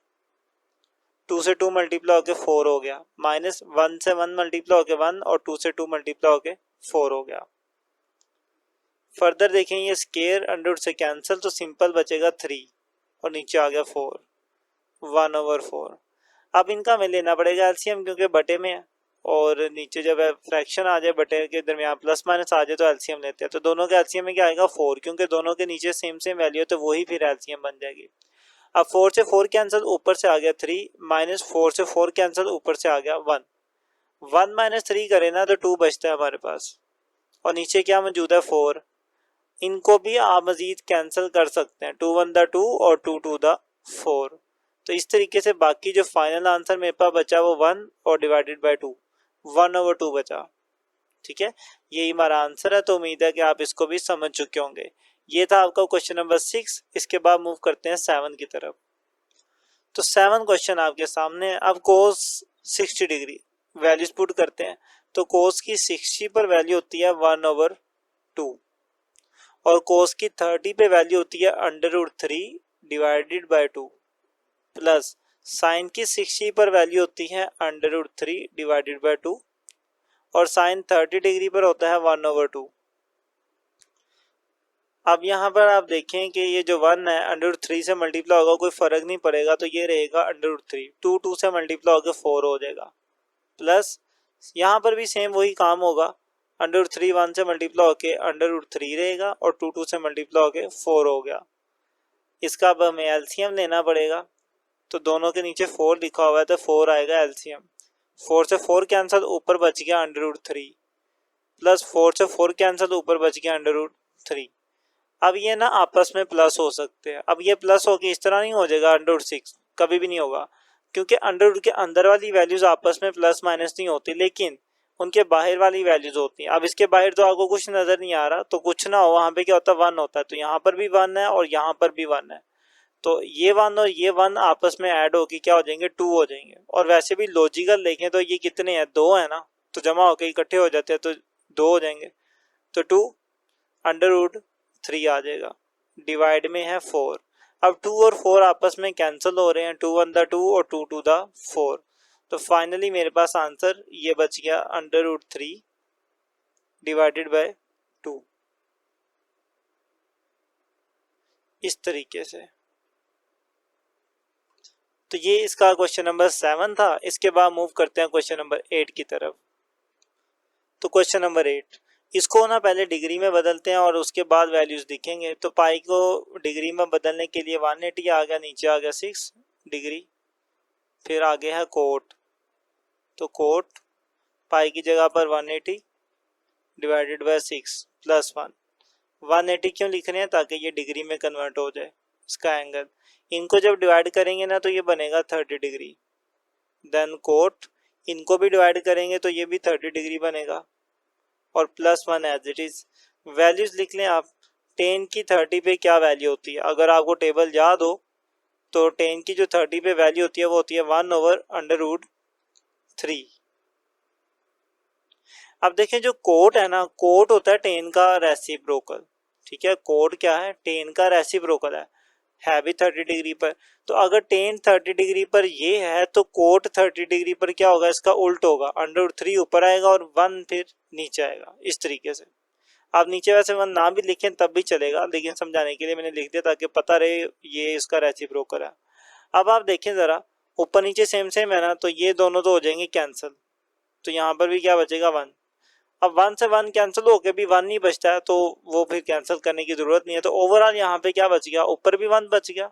2 से 2 मल्टीप्लाई होके 4 हो गया, माइनस 1 से 1 मल्टीप्लाई होके 1 और 2 से 2 मल्टीप्लाई होके 4 हो गया। फर्दर देखें ये स्क्वायर √रूट से कैंसिल, तो सिंपल बचेगा 3 और नीचे आ गया 4, 1/4। अब इनका हमें लेना पड़ेगा एलसीएम क्योंकि बटे में है, और नीचे जब फ्रैक्शन आ जाए बटे के दरमियान प्लस माइनस आ जाए तो एलसीएम लेते हैं। तो दोनों के एलसीएम में क्या आएगा 4, क्योंकि दोनों के नीचे सेम सेम वैल्यू है तो वही फिर एलसीएम बन जाएगी। अब 4 से 4 कैंसिल, ऊपर से आ गया 3, माइनस 4 से 4 कैंसिल, ऊपर से आ गया 1। 1 माइनस 3 करें ना तो 2 बचता है हमारे पास, और नीचे क्या मौजूद है 4। इनको भी आप मजीद कैंसिल कर सकते हैं, 2 1 2 और 2 2 4। तो इस तरीके से बाकी जो फाइनल आंसर मेरे पास बचा वो 1 और डिवाइडेड बाय 2, 1/2 बचा। ठीक है, यही हमारा आंसर है। तो उम्मीद है कि आप इसको भी समझ चुके होंगे। ये था आपका क्वेश्चन नंबर 6। इसके बाद मूव करते हैं 7 की तरफ। तो 7 क्वेश्चन आपके सामने। अब कोस 60 डिग्री वैल्यूज पुट करते हैं। तो कोस की 60 पर वैल्यू होती है 1/2 और कोस की 30 पे वैल्यू होती है √3 डिवाइडेड बाय 2 प्लस साइन की 60 पर वैल्यू होती है √3 डिवाइडेड बाय 2 और साइन 30 डिग्री पर होता है 1/2। अब यहाँ पर आप देखें कि ये जो 1 है √3 से मल्टीप्लाई होगा, कोई फर्क नहीं पड़ेगा, तो ये रहेगा √3। 2 2 से मल्टीप्लाई होकर 4 हो जाएगा, प्लस यहाँ पर भी सेम वही काम होगा, √3 1 से मल्टीप्लाई होके √3 रहेगा और 2 2 से मल्टीप्लाई होके 4 हो गया। इसका अब हमें एलसीएम लेना पड़ेगा, तो दोनों के नीचे 4 लिखा हुआ है तो 4 आएगा एलसीएम। 4 से 4 कैंसिल, ऊपर बच गया √3 प्लस 4 से 4 कैंसिल, ऊपर बच गया √3। अब ये ना आपस में प्लस हो सकते हैं। अब ये प्लस होके इस तरह नहीं हो जाएगा √6, कभी भी नहीं होगा, क्योंकि √रूट के अंदर वाली वैल्यूज आपस में प्लस माइनस नहीं होती, लेकिन उनके बाहर वाली वैल्यूज होती हैं। अब इसके बाहर तो आपको कुछ नजर नहीं आ रहा, तो कुछ ना हो, वहां पे क्या होता है 1 होता है, तो यहाँ पर भी 1 है और यहाँ पर भी 1 है, तो ये 1 और ये 1 आपस में ऐड होके क्या हो जाएंगे 2 हो जाएंगे। और वैसे भी लॉजिकल देखें तो ये कितने हैं 2 है ना, तो जमा होके इकट्ठे हो जाते हैं तो 2 हो जाएंगे, तो 2 √3 आ जाएगा। डिवाइड में है 4। अब 2 और 4 आपस में कैंसिल हो रहे हैं, 2 1 2 और 2 2 4। तो फाइनली मेरे पास आंसर ये बच गया √3 डिवाइडेड बाय 2, इस तरीके से। तो ये इसका क्वेश्चन नंबर 7 था। इसके बाद मूव करते हैं क्वेश्चन नंबर 8 की तरफ। तो क्वेश्चन नंबर 8, इसको ना पहले डिग्री में बदलते हैं और उसके बाद वैल्यूज दिखेंगे। तो पाई को डिग्री में बदलने के लिए 180 आ गया, नीचे आ गया 6 डिग्री, फिर आगे है कोट, तो कोट पाई की जगह पर 180 डिवाइडेड बाय 6 प्लस 1। 180 क्यों लिख रहे हैं, ताकि ये डिग्री में कन्वर्ट हो जाए इसका एंगल। इनको जब डिवाइड करेंगे ना तो ये बनेगा 30 डिग्री। देन कोट, इनको भी डिवाइड करेंगे तो ये भी 30 डिग्री बनेगा, और plus 1 as it is. Values लिख लें आप। 10 की 30 पे क्या वैल्यू होती है, अगर आपको टेबल याद हो तो 10 की जो 30 पे वैल्यू होती है वो होती है 1/√3। अब देखें जो कोट है ना, कोट होता है 10 का रेसिप्रोकल। ठीक है, कोट क्या है 10 का रेसिप्रोकल है भी 30 डिग्री पर। तो अगर 10 30 डिग्री पर ये है तो कोट 30 डिग्री पर क्या होगा, इसका उल्ट होगा, √3 ऊपर आएगा और 1 फिर नीचे आएगा, इस तरीके से। आप नीचे वैसे 1 ना भी लिखें तब भी चलेगा, लेकिन समझाने के लिए मैंने लिख दिया ताकि पता रहे ये इसका रेसिप्रोकल है। अब आप देखें जरा, ऊपर नीचे सेम सेम है ना, तो ये दोनों तो हो जाएंगे कैंसिल, तो यहाँ पर भी क्या बचेगा 1। अब 1 से 1 कैंसिल होकर भी 1 नहीं बचता है, तो वो फिर कैंसिल करने की जरूरत नहीं है। तो ओवरऑल यहाँ पे क्या बच गया, ऊपर भी 1 बच गया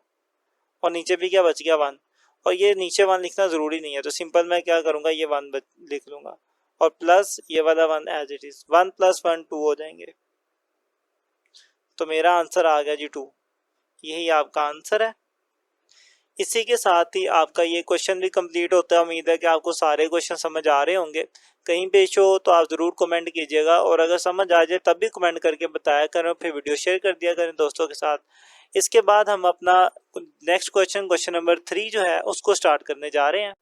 और नीचे भी क्या बच गया 1, और ये नीचे 1 लिखना जरूरी नहीं है, तो सिंपल मैं क्या करूंगा ये 1 लिख लूंगा, और प्लस ये वाला 1 एज इट इज। 1 + 1 2 हो जाएंगे, तो मेरा आंसर आ गया जी 2। यही आपका आंसर है। इसी के साथ ही आपका ये क्वेश्चन भी कंप्लीट होता है। उम्मीद है कि आपको सारे क्वेश्चन समझ आ रहे होंगे। कहीं पे इशू हो तो आप ज़रूर कमेंट कीजिएगा, और अगर समझ आ जाए तब भी कमेंट करके बताया करें, फिर वीडियो शेयर कर दिया करें दोस्तों के साथ। इसके बाद हम अपना नेक्स्ट क्वेश्चन नंबर 3 जो है उसको स्टार्ट करने जा रहे हैं।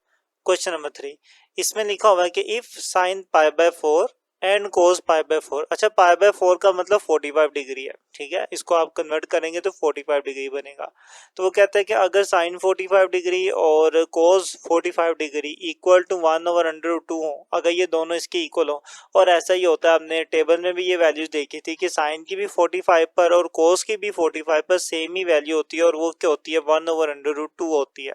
क्वेश्चन नंबर 3, इसमें लिखा हुआ है कि if sine pi by 4 and cos pi by 4। अच्छा, पाई बाय 4 का मतलब 45 डिग्री है, ठीक है। इसको आप कन्वर्ट करेंगे तो 45 डिग्री बनेगा। तो वो कहता है कि अगर साइन 45 डिग्री और कोस 45 डिग्री इक्वल टू 1/√2 हो, अगर ये दोनों इसके इक्वल हो, और ऐसा ही होता है, हमने टेबल में भी ये वैल्यूज देखी थी कि साइन की भी 45 पर और कोस की भी 45 पर सेम ही वैल्यू होती है, और वो क्या होती है, 1/√2 होती है।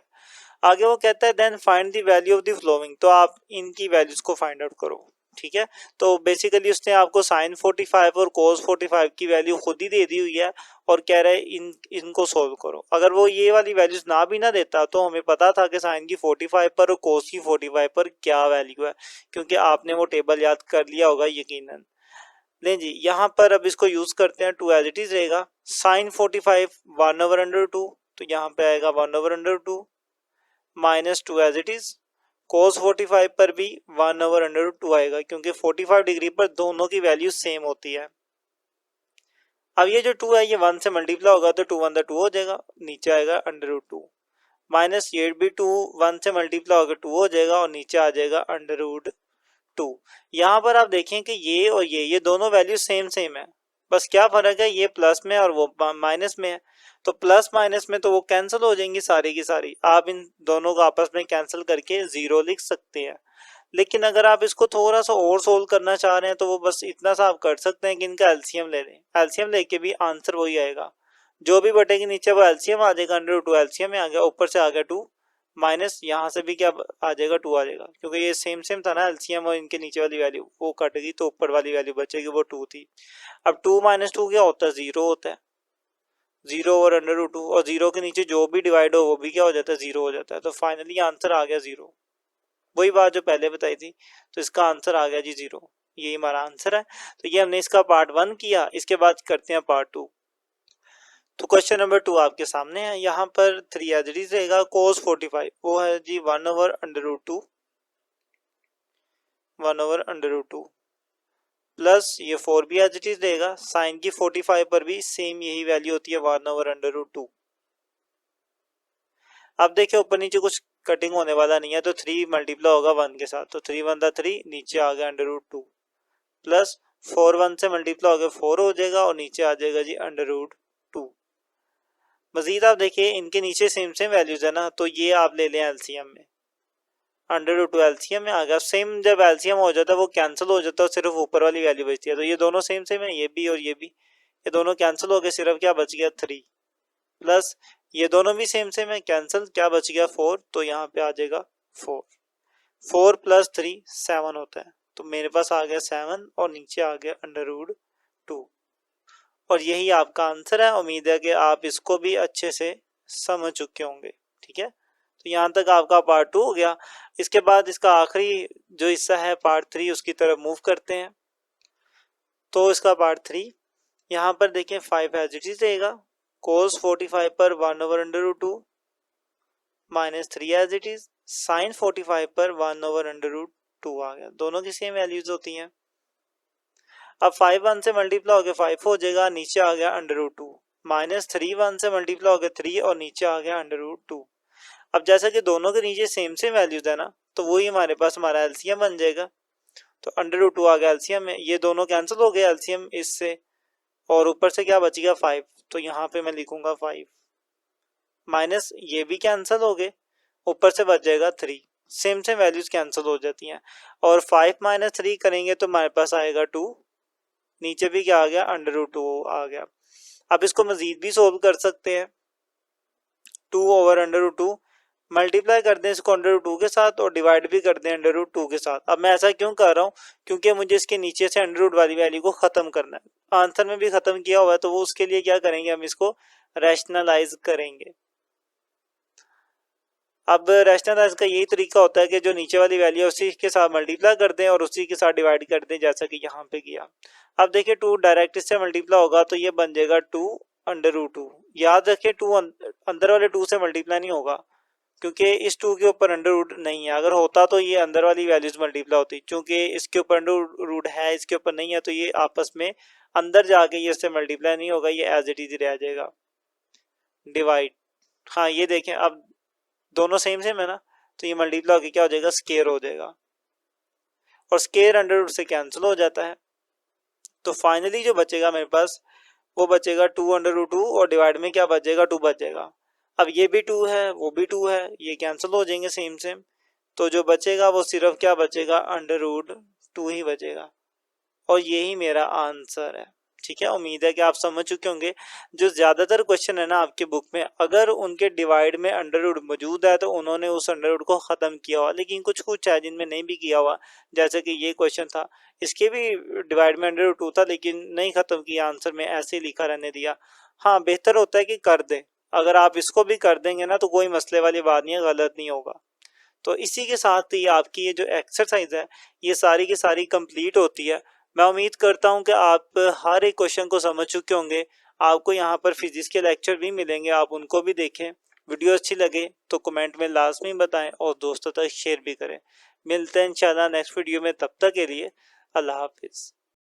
आगे वो कहता है then find the value of the following, तो आप इनकी वैल्यूज को फाइंड आउट करो, ठीक है। तो बेसिकली उसने आपको साइन 45 और कोस 45 की वैल्यू खुद ही दे दी हुई है, और कह रहा है इनको सोल्व करो। अगर वो ये वाली वैल्यूज ना भी ना देता तो हमें पता था कि साइन की 45 पर और कोस की 45 पर क्या वैल्यू है, क्योंकि आपने वो टेबल याद कर लिया होगा यकीनन। लें जी, यहाँ पर अब इसको यूज करते हैं। 2 एज इट इज रहेगा। साइन 45 1/√2, तो यहाँ पे आएगा 1/√2 माइनस 2 एज इट इज। कोस 45 पर भी 1/√2 आएगा, क्योंकि 45 डिग्री पर दोनों की वैल्यू सेम होती है। अब ये जो 2 है ये 1 से मल्टीप्लाई होगा तो 2 1 2 हो जाएगा, नीचे आएगा √2। माइनस ये भी 2 1 से मल्टीप्लाई होगा 2 हो जाएगा, और नीचे आ जाएगा √2। यहाँ पर आप देखें कि ये और ये दोनों वैल्यू सेम सेम है, बस क्या फर्क है, ये प्लस में और वो माइनस में है। तो प्लस माइनस में तो वो कैंसिल हो जाएंगी सारी की सारी, आप इन दोनों को आपस में कैंसिल करके 0 लिख सकते हैं। लेकिन अगर आप इसको थोड़ा सा और सोल्व करना चाह रहे हैं तो वो बस इतना सा आप कर सकते हैं कि इनका एलसीएम ले लें। एलसीएम लेके भी आंसर वही आएगा, जो भी बटेगी नीचे वो एलसीएम आ जाएगा, √2 एलसीएम में आ गया, ऊपर से आ गया 2, माइनस यहाँ से भी क्या आ जाएगा, 2 आ जाएगा, क्योंकि ये सेम सेम था ना एलसीएम, और इनके नीचे वाली वैल्यू वो कटेगी तो ऊपर वाली वैल्यू बचेगी, वो 2 थी। अब 2 - 2 क्या होता है, 0 होता है, 0/√2, और 0 के नीचे जो भी डिवाइड हो वो भी क्या हो जाता है, 0 हो जाता है। तो फाइनली आंसर आ गया 0, वही बात जो पहले बताई थी। तो इसका आंसर आ गया जी 0, यही हमारा आंसर है। तो ये हमने इसका पार्ट 1 किया। इसके बाद करते हैं पार्ट 2। तो क्वेश्चन नंबर 2 आपके सामने है। यहाँ पर 3 एज इट इज रहेगा। कोस 45 वो है जी 1/√2, 1/√2 प्लस ये 4 भी एज इट इज रहेगा। साइन की 45 पर भी सेम यही वैल्यू होती है, 1/√2। अब देखिए ऊपर नीचे कुछ कटिंग होने वाला नहीं है, तो 3 मल्टीप्लाई होगा 1 के साथ, तो 3 1 3, नीचे आ गया √2, प्लस 4 1 से मल्टीप्लाई हो गया 4 हो जाएगा, और नीचे आ जाएगा जी √2। मजीद आप देखिए इनके नीचे सेम सेम वैल्यूज है ना, तो ये आप ले लें एलसीएम में, √2 एलसीएम में आ गया। सेम जब एलसीएम हो जाता है वो कैंसिल हो जाता है, सिर्फ ऊपर वाली वैल्यू बचती है। तो ये दोनों सेम सेम है, ये भी और ये भी, ये दोनों कैंसिल हो गए, सिर्फ क्या बच गया 3, प्लस ये दोनों भी सेम सेम है, कैंसिल, क्या बच गया 4, तो यहाँ पे आ जाएगा 4। 4 + 3 7 होता है, तो मेरे पास आ गया 7, और नीचे आ गया √2, और यही आपका आंसर है। उम्मीद है कि आप इसको भी अच्छे से समझ चुके होंगे, ठीक है। तो यहाँ तक आपका पार्ट 2 हो गया। इसके बाद इसका आखिरी जो हिस्सा है पार्ट 3, उसकी तरफ मूव करते हैं। तो इसका पार्ट 3 यहाँ पर देखें 5 एज इट इज रहेगा। कोस 45 पर 1/√2 minus 3 as it is. Sine 45 पर 1/√2 आ गया, दोनों की सेम वैल्यूज होती हैं। अब 5 1 से मल्टीप्लाई हो गया 5 हो जाएगा, नीचे आ गया √2, माइनस 3 1 से मल्टीप्लाई हो गया 3, और नीचे आ गया √2। अब जैसा कि दोनों के नीचे सेम सेम वैल्यूज है ना, तो वही हमारे पास हमारा एलसीएम बन जाएगा। तो √2 आ गया एलसीएम में, ये दोनों कैंसिल हो गए एलसीएम इससे, और ऊपर से क्या बच गया 5, तो यहाँ पे मैं लिखूंगा 5, माइनस ये भी कैंसिल हो गए, ऊपर से बच जाएगा 3, सेम सेम वैल्यूज कैंसिल हो जाती हैं। और 5 - 3 करेंगे तो हमारे पास आएगा 2, नीचे भी क्या आ गया, √2 आ गया। अब इसको मजीद भी सोल्व कर सकते हैं। 2/√2 मल्टीप्लाई कर दें इसको √2 के साथ, और डिवाइड भी कर दें √2 के साथ। अब मैं ऐसा क्यों कर रहा हूँ, क्योंकि मुझे इसके नीचे से √ वाली वैल्यू को खत्म करना है। आंसर में भी खत्म किया हुआ है, तो वो उसके लिए क्या करेंगे, हम इसको रैशनलाइज करेंगे। अब रैशनलाइज का यही तरीका होता है कि जो नीचे वाली वैल्यू है उसी के साथ मल्टीप्लाई कर दें और उसी के साथ डिवाइड कर दें, जैसा कि यहाँ पे किया। अब देखिए 2 डायरेक्ट इससे मल्टीप्लाई होगा तो ये बन जाएगा 2/√2। याद रखिए 2 अंदर वाले 2 से मल्टीप्लाई नहीं होगा, क्योंकि इस 2 के ऊपर अंडर रूट नहीं है। अगर होता तो ये अंदर वाली वैल्यूज मल्टीप्लाई होती, क्योंकि इसके ऊपर अंडर रूट है, इसके ऊपर नहीं है, तो ये आपस में अंदर जाके ये इससे मल्टीप्लाई नहीं होगा, ये एज इट इज रह जाएगा। डिवाइड, हाँ ये देखें अब दोनों सेम सेम है ना, तो ये मल्टीप्लाई होकर क्या हो जाएगा, स्केयर हो जाएगा, और स्केयर अंडर रूट से कैंसिल हो जाता है। तो फाइनली जो बचेगा मेरे पास वो बचेगा 2 अंडर रूट 2, और डिवाइड में क्या बचेगा, 2 बचेगा। अब ये भी 2 है, वो भी 2 है, ये कैंसिल हो जाएंगे सेम सेम, तो जो बचेगा वो सिर्फ क्या बचेगा, अंडर रूट 2 ही बचेगा, और यही मेरा आंसर है। ठीक है, उम्मीद है कि आप समझ चुके होंगे। जो ज़्यादातर क्वेश्चन है ना आपके बुक में, अगर उनके डिवाइड में अंडर रूट मौजूद है तो उन्होंने उस अंडर रूट को ख़त्म किया हुआ, लेकिन कुछ कुछ है जिनमें नहीं भी किया हुआ, जैसे कि ये क्वेश्चन था, इसके भी डिवाइड में अंडर रूट 2 था लेकिन नहीं ख़त्म किया, आंसर में ऐसे ही लिखा रहने दिया। हाँ, बेहतर होता है कि कर दें, अगर आप इसको भी कर देंगे ना तो कोई मसले वाली बात नहीं है, गलत नहीं होगा। तो इसी के साथ ही आपकी ये जो एक्सरसाइज है ये सारी की सारी कंप्लीट होती है। मैं उम्मीद करता हूँ कि आप हर एक क्वेश्चन को समझ चुके होंगे। आपको यहाँ पर फिजिक्स के लेक्चर भी मिलेंगे, आप उनको भी देखें। वीडियो अच्छी लगे तो कमेंट में लाजमी बताएं और दोस्तों तक शेयर भी करें। मिलते हैं इंशाल्लाह नेक्स्ट वीडियो में, तब तक के लिए अल्लाह हाफिज़।